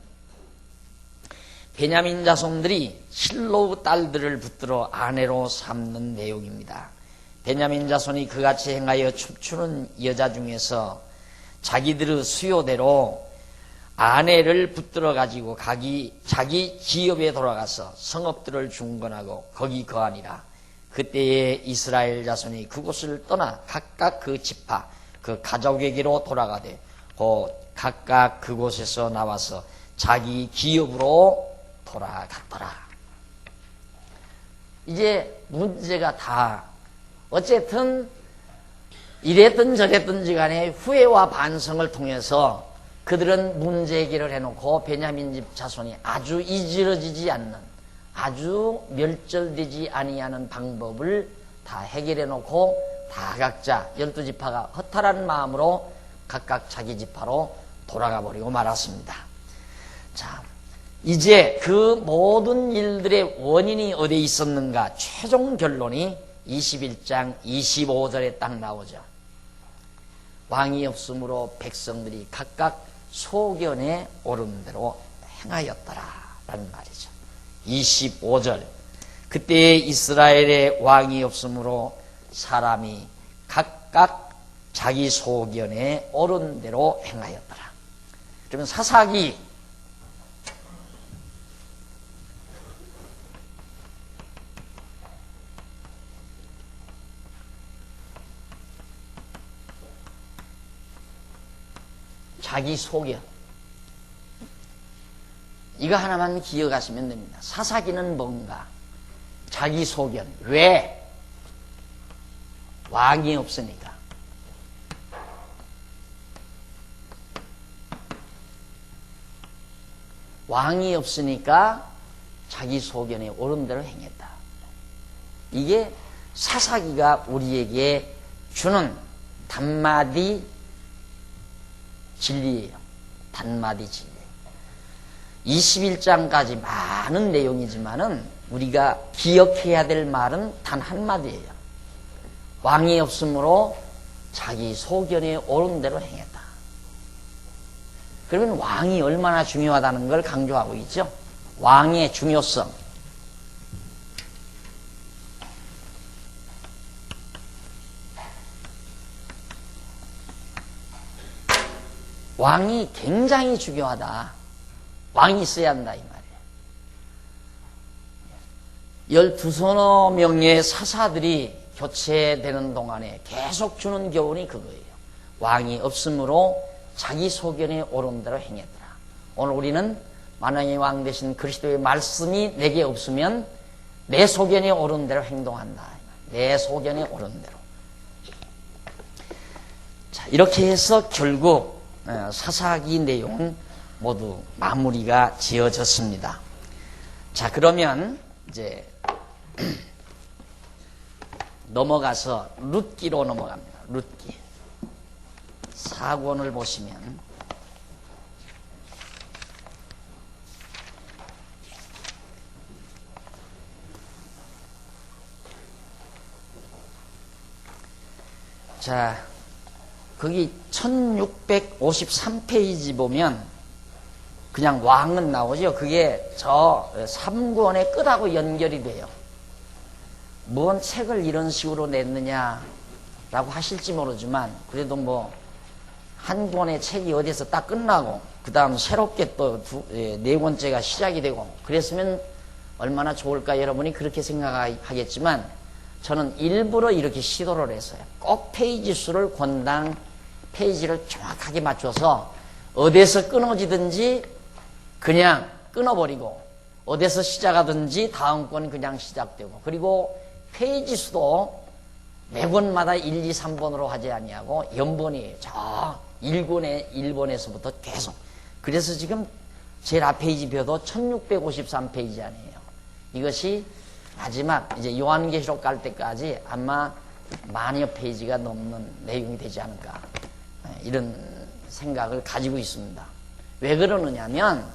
Speaker 1: 베냐민 자손들이 실로 딸들을 붙들어 아내로 삼는 내용입니다. 베냐민 자손이 그같이 행하여 춤추는 여자 중에서 자기들의 수요대로 아내를 붙들어 가지고 자기 기업에 돌아가서 성읍들을 중건하고 거기 거하니라. 그때에 이스라엘 자손이 그곳을 떠나 각각 그 지파 그 가족에게로 돌아가되 각각 그곳에서 나와서 자기 기업으로 돌아갔더라. 이제 문제가 다 어쨌든 이랬든 저랬든지 간에 후회와 반성을 통해서 그들은 문제 해결을 해놓고 베냐민 집 자손이 아주 이지러지지 않는, 아주 멸절되지 아니하는 방법을 다 해결해 놓고 다 각자 12지파가 허탈한 마음으로 각각 자기 지파로 돌아가 버리고 말았습니다. 자, 이제 그 모든 일들의 원인이 어디에 있었는가? 최종 결론이 21장 25절에 딱 나오죠. 왕이 없으므로 백성들이 각각 소견에 오른 대로 행하였더라 라는 말이죠. 25절, 그때 이스라엘의 왕이 없으므로 사람이 각각 자기 소견에 오른 대로 행하였더라. 그러면 사사기 자기 소견, 이거 하나만 기억하시면 됩니다. 사사기는 뭔가? 자기 소견. 왜? 왕이 없으니까. 왕이 없으니까 자기 소견에 옳은 대로 행했다. 이게 사사기가 우리에게 주는 단마디 진리예요. 단마디 진리. 21장까지 많은 내용이지만은 우리가 기억해야 될 말은 단 한마디예요. 왕이 없으므로 자기 소견에 옳은 대로 행했다. 그러면 왕이 얼마나 중요하다는 걸 강조하고 있죠. 왕의 중요성. 왕이 굉장히 중요하다. 왕이 있어야 한다 이 말이에요. 12서너 명의 사사들이 교체되는 동안에 계속 주는 교훈이 그거예요. 왕이 없으므로 자기 소견에 옳은 대로 행했더라. 오늘 우리는 만왕의 왕 되신 그리스도의 말씀이 내게 없으면 내 소견에 옳은 대로 행동한다. 내 소견에 옳은 대로. 자, 이렇게 해서 결국 사사기 내용은 모두 마무리가 지어졌습니다. 자, 그러면 이제 넘어가서 룻기로 넘어갑니다. 룻기. 4권을 보시면 자, 거기 1653페이지 보면 그냥 왕은 나오죠. 그게 저 3권의 끝하고 연결이 돼요. 뭔 책을 이런 식으로 냈느냐라고 하실지 모르지만 그래도 뭐 한 권의 책이 어디서 딱 끝나고 그 다음 새롭게 또 네 번째가 시작이 되고 그랬으면 얼마나 좋을까 여러분이 그렇게 생각하겠지만 저는 일부러 이렇게 시도를 했어요. 꼭 페이지 수를 권당 페이지를 정확하게 맞춰서 어디서 끊어지든지 그냥 끊어버리고 어디서 시작하든지 다음 권 그냥 시작되고 그리고 페이지 수도 매권마다 1, 2, 3번으로 하지 아니하고 연번이 저 1권에서부터 계속. 그래서 지금 제일 앞 페이지 벼도 1653페이지 아니에요. 이것이 마지막 이제 요한계시록 갈 때까지 아마 만여 페이지가 넘는 내용이 되지 않을까 이런 생각을 가지고 있습니다. 왜 그러느냐면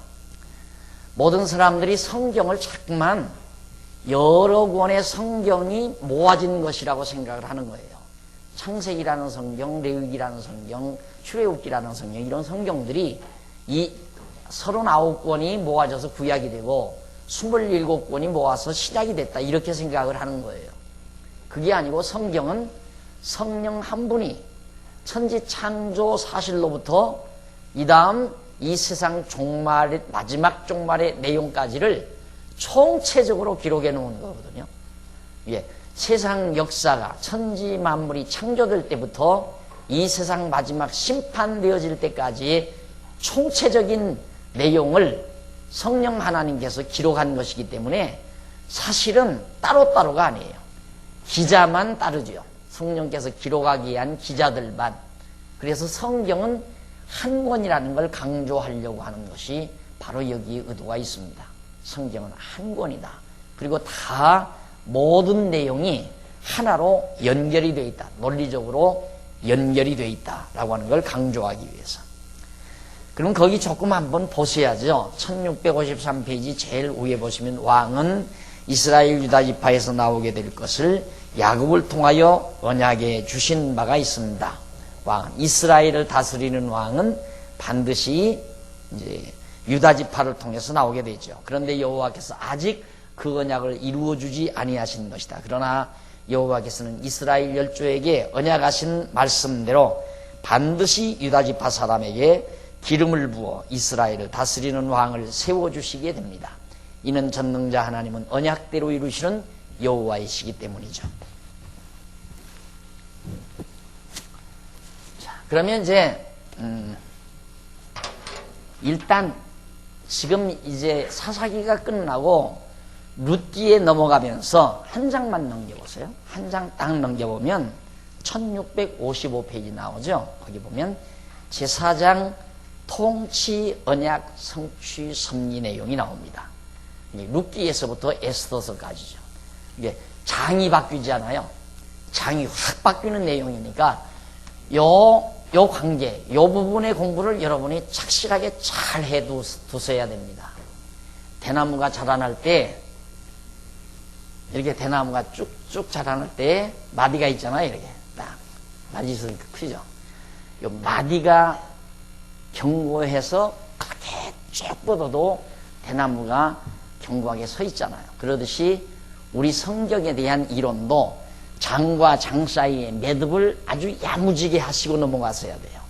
Speaker 1: 모든 사람들이 성경을 자꾸만 여러 권의 성경이 모아진 것이라고 생각을 하는 거예요. 창세기라는 성경, 레위기라는 성경, 출애굽기라는 성경 이런 성경들이 이 39권이 모아져서 구약이 되고 27권이 모아서 신약이 됐다 이렇게 생각을 하는 거예요. 그게 아니고 성경은 성령 한 분이 천지 창조 사실로부터 이 다음 이 세상 종말의 마지막 종말의 내용까지를 총체적으로 기록해 놓은 거거든요. 예, 세상 역사가 천지 만물이 창조될 때부터 이 세상 마지막 심판되어질 때까지 총체적인 내용을 성령 하나님께서 기록한 것이기 때문에 사실은 따로따로가 아니에요. 기자만 따르죠. 성령께서 기록하기 위한 기자들만. 그래서 성경은 한 권이라는 걸 강조하려고 하는 것이 바로 여기에 의도가 있습니다. 성경은 한 권이다. 그리고 다 모든 내용이 하나로 연결이 되어 있다. 논리적으로 연결이 되어 있다라고 하는 걸 강조하기 위해서. 그럼 거기 조금 한번 보셔야죠. 1653페이지 제일 위에 보시면 왕은 이스라엘 유다 지파에서 나오게 될 것을 야곱을 통하여 언약에 주신 바가 있습니다. 왕, 이스라엘을 다스리는 왕은 반드시 이제 유다 지파를 통해서 나오게 되죠. 그런데 여호와께서 아직 그 언약을 이루어 주지 아니하신 것이다. 그러나 여호와께서는 이스라엘 열조에게 언약하신 말씀대로 반드시 유다 지파 사람에게 기름을 부어 이스라엘을 다스리는 왕을 세워주시게 됩니다. 이는 전능자 하나님은 언약대로 이루시는 여호와이시기 때문이죠. 자, 그러면 이제 일단 지금 이제 사사기가 끝나고 룻기에 넘어가면서 한 장만 넘겨보세요. 한 장 딱 넘겨보면 1655페이지 나오죠. 거기 보면 제4장 통치 언약 성취 섭리 내용이 나옵니다. 룻기에서부터 에스더서까지죠. 이게 장이 바뀌잖아요. 장이 확 바뀌는 내용이니까 요 관계, 요 부분의 공부를 여러분이 착실하게 잘 해두셔야 됩니다. 대나무가 자라날 때 이렇게 대나무가 쭉쭉 자라날 때 마디가 있잖아요. 이렇게 딱 마디 있으니까 크죠. 요 마디가 견고해서 그렇게 쭉 뻗어도 대나무가 견고하게 서 있잖아요. 그러듯이 우리 성경에 대한 이론도 장과 장 사이의 매듭을 아주 야무지게 하시고 넘어가셔야 돼요.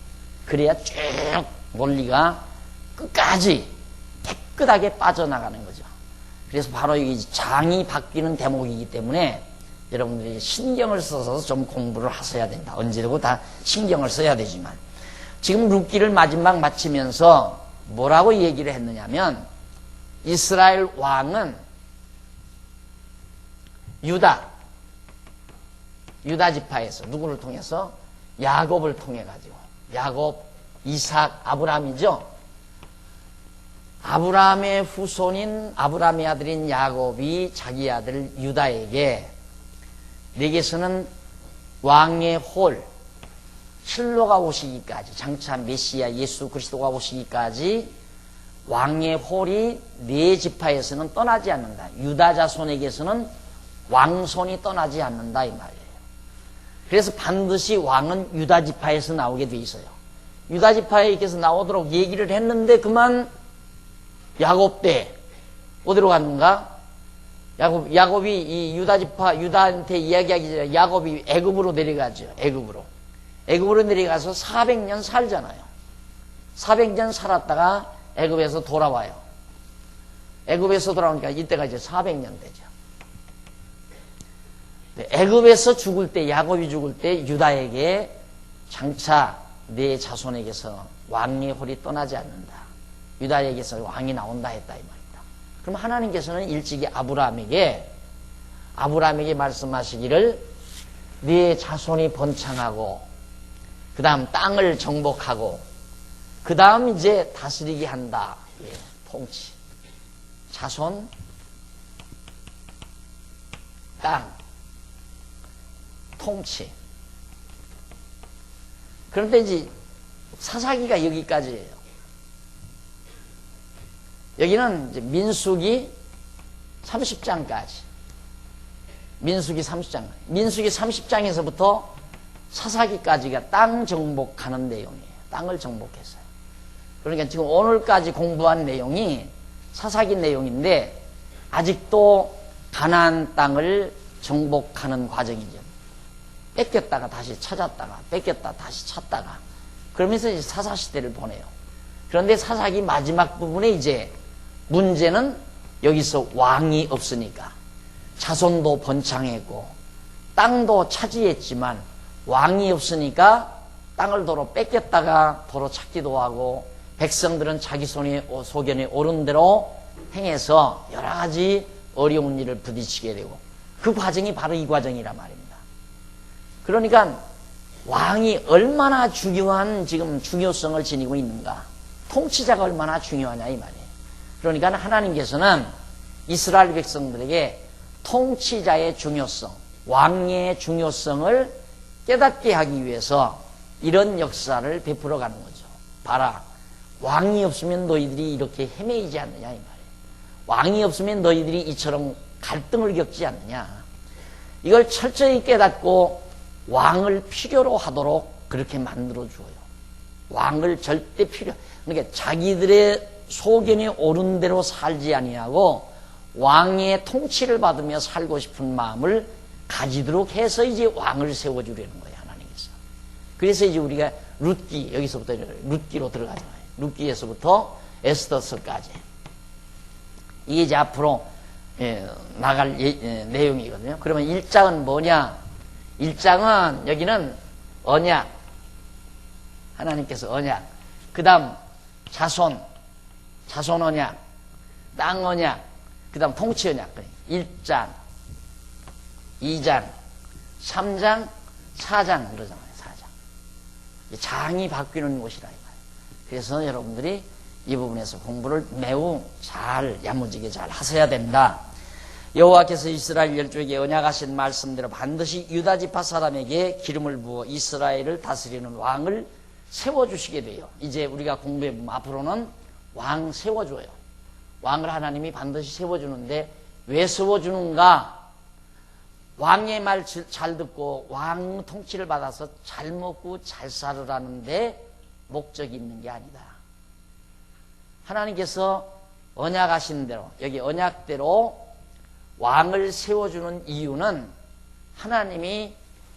Speaker 1: 그래야 쭉 논리가 끝까지 깨끗하게 빠져나가는 거죠. 그래서 바로 이 장이 바뀌는 대목이기 때문에 여러분들이 신경을 써서 좀 공부를 하셔야 된다. 언제라고 다 신경을 써야 되지만 지금 룻기를 마지막 마치면서 뭐라고 얘기를 했느냐면 이스라엘 왕은 유다 지파에서 누구를 통해서? 야곱을 통해 가지고 야곱, 이삭, 아브라함이죠. 아브라함의 후손인 아브라함의 아들인 야곱이 자기 아들 유다에게 내게서는 왕의 홀 실로가 오시기까지 장차 메시아 예수 그리스도가 오시기까지 왕의 홀이 네 지파에서는 떠나지 않는다. 유다 자손에게서는 왕손이 떠나지 않는다 이 말이에요. 그래서 반드시 왕은 유다 지파에서 나오게 돼 있어요. 유다 지파에게서 나오도록 얘기를 했는데 그만 야곱 때 어디로 갔는가? 야곱이 이 유다 지파 유다한테 이야기하기 전에 야곱이 애굽으로 내려가죠. 애굽으로 내려가서 400년 살잖아요. 400년 살았다가 애굽에서 돌아와요. 애굽에서 돌아오니까 이때가 이제 400년 되죠. 애굽에서 죽을 때 야곱이 죽을 때 유다에게 장차 내 자손에게서 왕의 홀이 떠나지 않는다. 유다에게서 왕이 나온다 했다 이 말입니다. 그럼 하나님께서는 일찍이 아브라함에게 말씀하시기를 네 자손이 번창하고 그 다음 땅을 정복하고 그 다음 이제 다스리게 한다. 예, 통치 자손 땅 통치. 그런데 이제 사사기가 여기까지예요. 여기는 이제 민수기 30장까지. 민수기 30장에서부터 사사기까지가 땅 정복하는 내용이에요. 땅을 정복했어요. 그러니까 지금 오늘까지 공부한 내용이 사사기 내용인데 아직도 가나안 땅을 정복하는 과정이죠. 뺏겼다가 다시 찾았다가 뺏겼다 다시 찾다가 그러면서 이제 사사시대를 보내요. 그런데 사사기 마지막 부분에 이제 문제는 여기서 왕이 없으니까 자손도 번창했고 땅도 차지했지만 왕이 없으니까 땅을 도로 뺏겼다가 도로 찾기도 하고, 백성들은 자기 소견에 옳은 대로 행해서 여러 가지 어려운 일을 부딪히게 되고, 그 과정이 바로 이 과정이란 말입니다. 그러니까 왕이 얼마나 중요한 지금 중요성을 지니고 있는가, 통치자가 얼마나 중요하냐 이 말이에요. 그러니까 하나님께서는 이스라엘 백성들에게 통치자의 중요성, 왕의 중요성을 깨닫게 하기 위해서 이런 역사를 베풀어 가는 거죠. 봐라, 왕이 없으면 너희들이 이렇게 헤매이지 않느냐 이 말이에요. 왕이 없으면 너희들이 이처럼 갈등을 겪지 않느냐. 이걸 철저히 깨닫고 왕을 필요로 하도록 그렇게 만들어 주어요. 왕을 절대 그러니까 자기들의 소견이 옳은 대로 살지 아니하고 왕의 통치를 받으며 살고 싶은 마음을 가지도록 해서 이제 왕을 세워주려는 거예요, 하나님께서. 그래서 이제 우리가 룻기, 여기서부터 룻기로 들어가잖아요. 룻기에서부터 에스더서까지. 이게 이제 앞으로 나갈 내용이거든요. 그러면 1장은 뭐냐? 1장은 여기는 언약, 하나님께서 언약, 그 다음 자손 언약, 땅 언약, 그 다음 통치 언약. 1장, 2장, 3장, 4장 그러잖아요. 4장. 장이 바뀌는 곳이라 이 말이에요. 그래서 여러분들이 이 부분에서 공부를 매우 잘 야무지게 잘 하셔야 된다. 여호와께서 이스라엘 열조에게 언약하신 말씀대로 반드시 유다 지파 사람에게 기름을 부어 이스라엘을 다스리는 왕을 세워주시게 돼요. 이제 우리가 공부해보면 앞으로는 왕 세워줘요. 왕을 하나님이 반드시 세워주는데 왜 세워주는가? 왕의 말 잘 듣고 왕 통치를 받아서 잘 먹고 잘 살으라는데 목적이 있는 게 아니다. 하나님께서 언약하신 대로, 여기 언약대로 왕을 세워주는 이유는 하나님이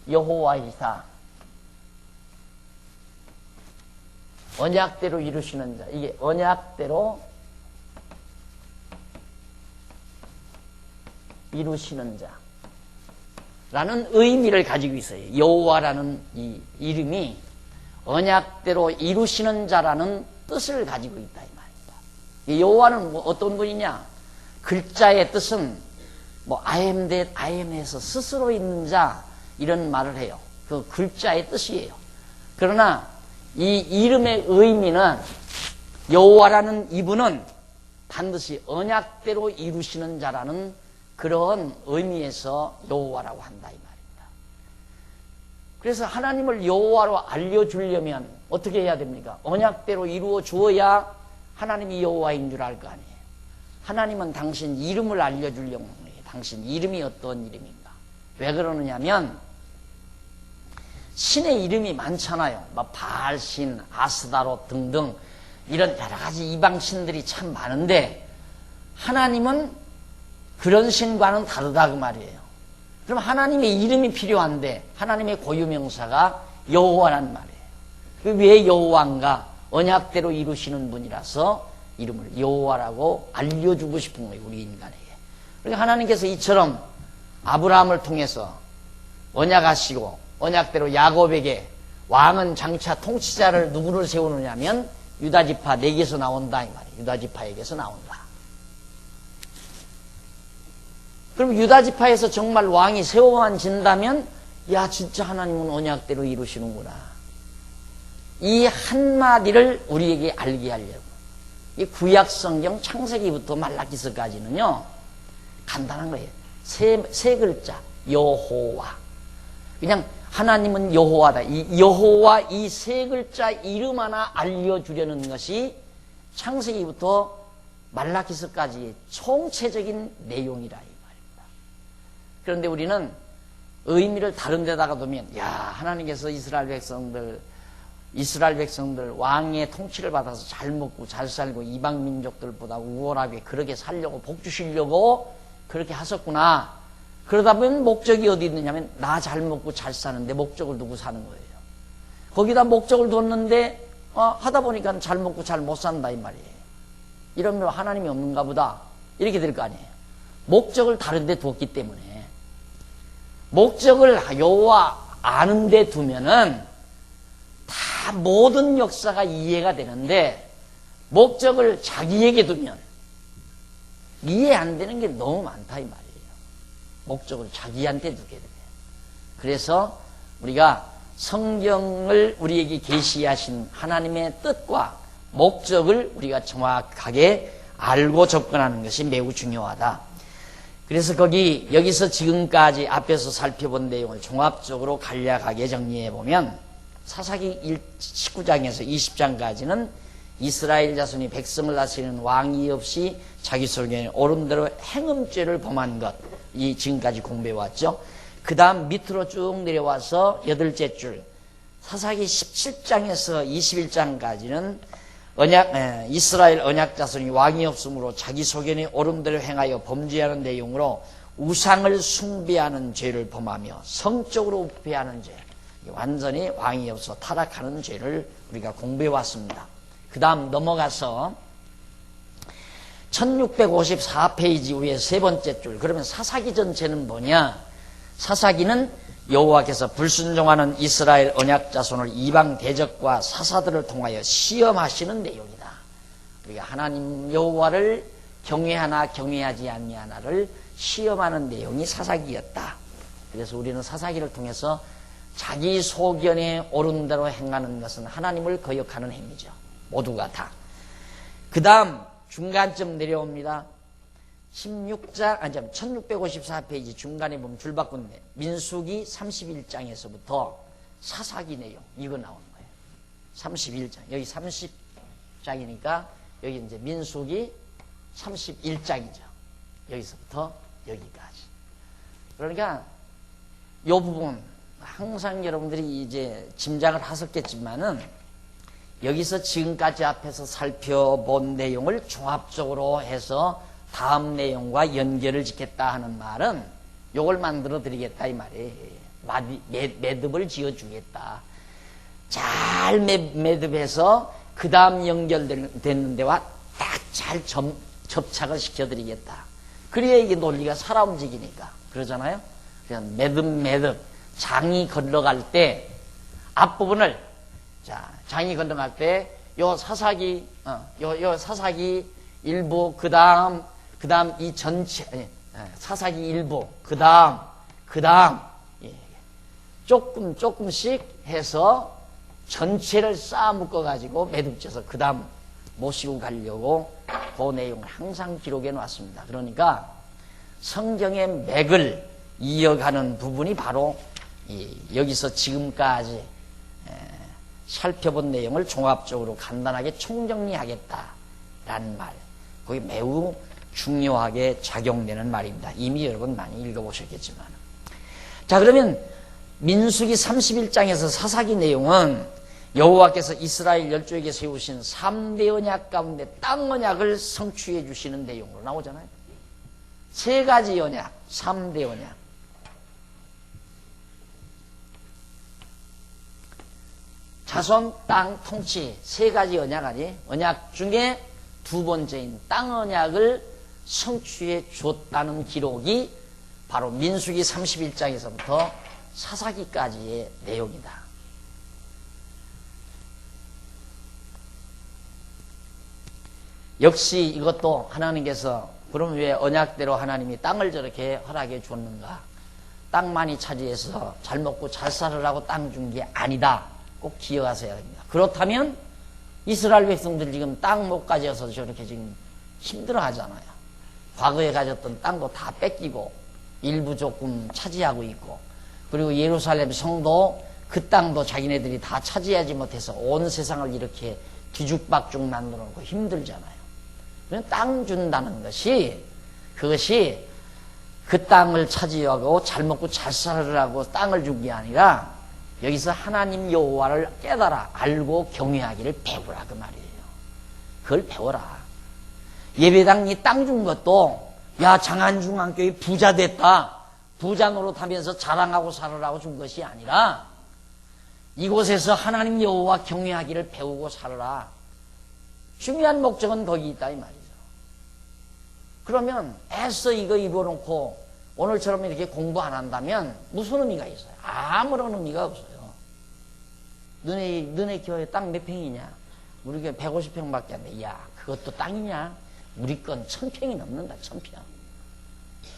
Speaker 1: 여호와이사, 언약대로 이루시는 자, 이게 언약대로 이루시는 자라는 의미를 가지고 있어요. 여호와라는 이 이름이 언약대로 이루시는 자라는 뜻을 가지고 있다 이 말입니다. 여호와는 뭐 어떤 분이냐? 글자의 뜻은 뭐 I am that I am에서 스스로 있는 자 이런 말을 해요. 그 글자의 뜻이에요. 그러나 이 이름의 의미는 여호와라는 이분은 반드시 언약대로 이루시는 자라는 그런 의미에서 여호와라고 한다 이 말입니다. 그래서 하나님을 여호와로 알려주려면 어떻게 해야 됩니까? 언약대로 이루어 주어야 하나님이 여호와인 줄 알 거 아니에요. 하나님은 당신 이름을 알려주려고 하는 거예요. 당신 이름이 어떤 이름인가? 왜 그러느냐면 신의 이름이 많잖아요. 뭐 바알신, 아스다롯 등등 이런 여러 가지 이방신들이 참 많은데 하나님은 그런 신과는 다르다 그 말이에요. 그럼 하나님의 이름이 필요한데 하나님의 고유명사가 여호와란 말이에요. 왜 여호와인가? 언약대로 이루시는 분이라서 이름을 여호와라고 알려주고 싶은 거예요, 우리 인간에게. 그러니까 하나님께서 이처럼 아브라함을 통해서 언약하시고 언약대로 야곱에게 왕은 장차 통치자를 누구를 세우느냐면 유다지파 내게서 나온다 이 말이에요. 유다지파에게서 나온다. 그럼 유다지파에서 정말 왕이 세워만진다면 야 진짜 하나님은 언약대로 이루시는구나. 이 한마디를 우리에게 알게 하려고. 이 구약성경 창세기부터 말라기서까지는요 간단한 거예요. 세 글자 여호와. 그냥 하나님은 여호와다. 이 여호와 이 세 글자 이름 하나 알려주려는 것이 창세기부터 말라기서까지의 총체적인 내용이라 이 말입니다. 그런데 우리는 의미를 다른 데다가 두면 야 하나님께서 이스라엘 백성들 왕의 통치를 받아서 잘 먹고 잘 살고 이방 민족들보다 우월하게 그렇게 살려고 복 주시려고 그렇게 하셨구나. 그러다 보면 목적이 어디 있느냐면 나 잘 먹고 잘 사는데 목적을 두고 사는 거예요. 거기다 목적을 뒀는데 하다 보니까 잘 먹고 잘 못 산다 이 말이에요. 이러면 하나님이 없는가 보다 이렇게 될 거 아니에요. 목적을 다른 데 두었기 때문에 목적을 여호와 아는 데 두면은 다 다 모든 역사가 이해가 되는데 목적을 자기에게 두면 이해 안 되는 게 너무 많다 이 말이에요. 목적을 자기한테 두게 되면. 그래서 우리가 성경을 우리에게 계시하신 하나님의 뜻과 목적을 우리가 정확하게 알고 접근하는 것이 매우 중요하다. 그래서 여기서 지금까지 앞에서 살펴본 내용을 종합적으로 간략하게 정리해 보면 사사기 19장에서 20장까지는 이스라엘 자손이 백성을 다스리는 왕이 없이 자기 소견에 옳은 대로 행음죄를 범한 것, 이 지금까지 공부해 왔죠. 그 다음 밑으로 쭉 내려와서 8째 줄 사사기 17장에서 21장까지는 이스라엘 언약 자손이 왕이 없으므로 자기 소견에 옳은 대로 행하여 범죄하는 내용으로 우상을 숭배하는 죄를 범하며 성적으로 부패하는 죄, 완전히 왕이 없어 타락하는 죄를 우리가 공부해 왔습니다. 그 다음 넘어가서 1654페이지 위에 세 번째 줄, 그러면 사사기 전체는 뭐냐? 사사기는 여호와께서 불순종하는 이스라엘 언약 자손을 이방 대적과 사사들을 통하여 시험하시는 내용이다. 우리가 하나님 여호와를 경외하나 경외하지 아니하나를 시험하는 내용이 사사기였다. 그래서 우리는 사사기를 통해서 자기 소견에 옳은 대로 행하는 것은 하나님을 거역하는 행위죠. 모두가 다. 그 다음 중간쯤 내려옵니다. 1654페이지 중간에 보면 줄 바꾼데 민수기 31장에서부터 사사기 내용 이거 나오는 거예요. 31장 여기 30장이니까 여기 이제 민수기 31장이죠. 여기서부터 여기까지. 그러니까 이 부분 항상 여러분들이 이제 짐작을 하셨겠지만은 여기서 지금까지 앞에서 살펴본 내용을 종합적으로 해서 다음 내용과 연결을 짓겠다 하는 말은 요걸 만들어 드리겠다 이 말이에요. 매듭을 지어 주겠다. 잘 매듭해서 그 다음 연결되는 데와 딱 잘 접착을 시켜 드리겠다. 그래야 이게 논리가 살아 움직이니까. 그러잖아요? 그냥 매듭 장이 건너갈 때 앞부분을 장이 건너갈 때 요 사사기 일부 그 다음 이 전체 사사기 일부 그 다음 조금씩 해서 전체를 쌓아 묶어 가지고 매듭져서 그 다음 모시고 가려고 그 내용을 항상 기록해 놨습니다. 그러니까 성경의 맥을 이어가는 부분이 바로 여기서 지금까지 살펴본 내용을 종합적으로 간단하게 총정리하겠다라는 말, 그게 매우 중요하게 작용되는 말입니다. 이미 여러분 많이 읽어보셨겠지만. 자, 그러면 민수기 31장에서 사사기 내용은 여호와께서 이스라엘 열조에게 세우신 3대 언약 가운데 땅 언약을 성취해 주시는 내용으로 나오잖아요. 세 가지 언약, 3대 언약. 자손, 땅, 통치 세 가지 언약 아니? 언약 중에 두 번째인 땅 언약을 성취해 줬다는 기록이 바로 민수기 31장에서부터 사사기까지의 내용이다. 역시 이것도 하나님께서 그럼 왜 언약대로 하나님이 땅을 저렇게 허락해 줬는가? 땅 많이 차지해서 잘 먹고 잘 살으라고 땅 준 게 아니다. 꼭 기억하셔야 됩니다. 그렇다면 이스라엘 백성들 지금 땅 못 가져서 저렇게 지금 힘들어 하잖아요. 과거에 가졌던 땅도 다 뺏기고 일부 조금 차지하고 있고, 그리고 예루살렘 성도 그 땅도 자기네들이 다 차지하지 못해서 온 세상을 이렇게 뒤죽박죽 만들어 놓고 힘들잖아요. 땅 준다는 것이, 그것이 그 땅을 차지하고 잘 먹고 잘 살으라고 땅을 준 게 아니라 여기서 하나님 여호와를 깨달아 알고 경외하기를 배우라 그 말이에요. 그걸 배워라. 예배당 이 땅 준 것도 야 장안중앙교회 부자 됐다, 부자 노릇하면서 자랑하고 살으라고 준 것이 아니라 이곳에서 하나님 여호와 경외하기를 배우고 살아라. 중요한 목적은 거기 있다 이 말이죠. 그러면 애써 이거 입어놓고 오늘처럼 이렇게 공부 안 한다면 무슨 의미가 있어요? 아무런 의미가 없어요. 너네 교회 땅 몇 평이냐? 우리 교회 150평밖에 안 돼. 야, 그것도 땅이냐? 우리 건 1000평이 넘는다, 1000평.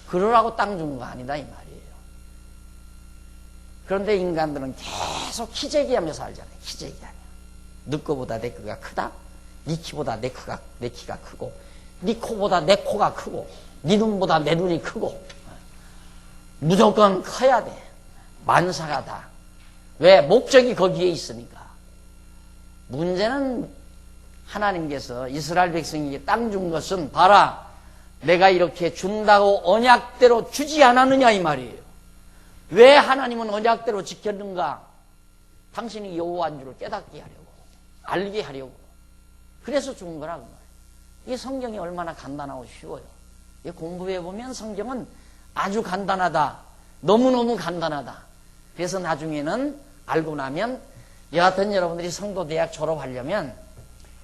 Speaker 1: 그러라고 땅 준 거 아니다, 이 말이에요. 그런데 인간들은 계속 키재기하며 살잖아요. 키재기하며. 너 거보다 내 거가 크다? 네 키보다 내 키가 크고, 네 코보다 내 코가 크고, 네 눈보다 내 눈이 크고, 무조건 커야 돼. 만사가 다. 왜? 목적이 거기에 있으니까. 문제는 하나님께서 이스라엘 백성에게 땅 준 것은 봐라, 내가 이렇게 준다고 언약대로 주지 않았느냐 이 말이에요. 왜 하나님은 언약대로 지켰는가? 당신이 여호와인 줄을 깨닫게 하려고, 알게 하려고. 그래서 준 거라 그 말이에요. 이 성경이 얼마나 간단하고 쉬워요. 공부해보면 성경은 아주 간단하다. 너무너무 간단하다. 그래서 나중에는 알고 나면, 여하튼 여러분들이 성도대학 졸업하려면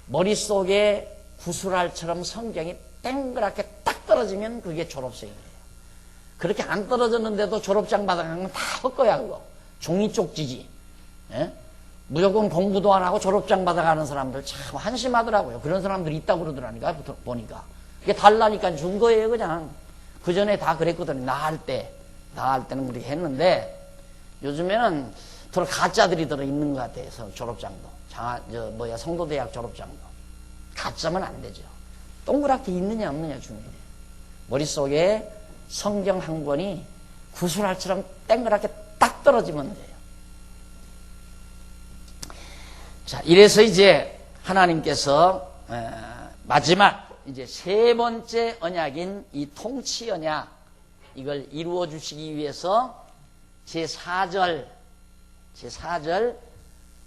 Speaker 1: 머릿속에 구슬알처럼 성경이 땡그랗게 딱 떨어지면 그게 졸업생이에요. 그렇게 안 떨어졌는데도 졸업장 받아가면 다 헛거야 그거. 종이 쪽지지. 예? 무조건 공부도 안 하고 졸업장 받아가는 사람들 참 한심하더라고요. 그런 사람들이 있다고 그러더라니까 보니까. 그게 달라니까 준 거예요 그냥. 그 전에 다 그랬거든요. 나 할 때는 그렇게 했는데, 요즘에는 서로 가짜들이 들어있는 것 같아요. 졸업장도. 성도대학 졸업장도. 가짜면 안 되죠. 동그랗게 있느냐 없느냐 중요해요. 머릿속에 성경 한 권이 구슬알처럼 땡그랗게 딱 떨어지면 돼요. 자, 이래서 이제 하나님께서 마지막 이제 세 번째 언약인 이 통치 언약, 이걸 이루어 주시기 위해서 제4절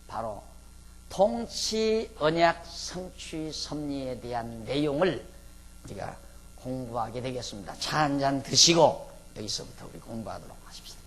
Speaker 1: 바로 통치 언약 성취 섭리에 대한 내용을 우리가 공부하게 되겠습니다. 차 한 잔 드시고 여기서부터 우리 공부하도록 하십시다.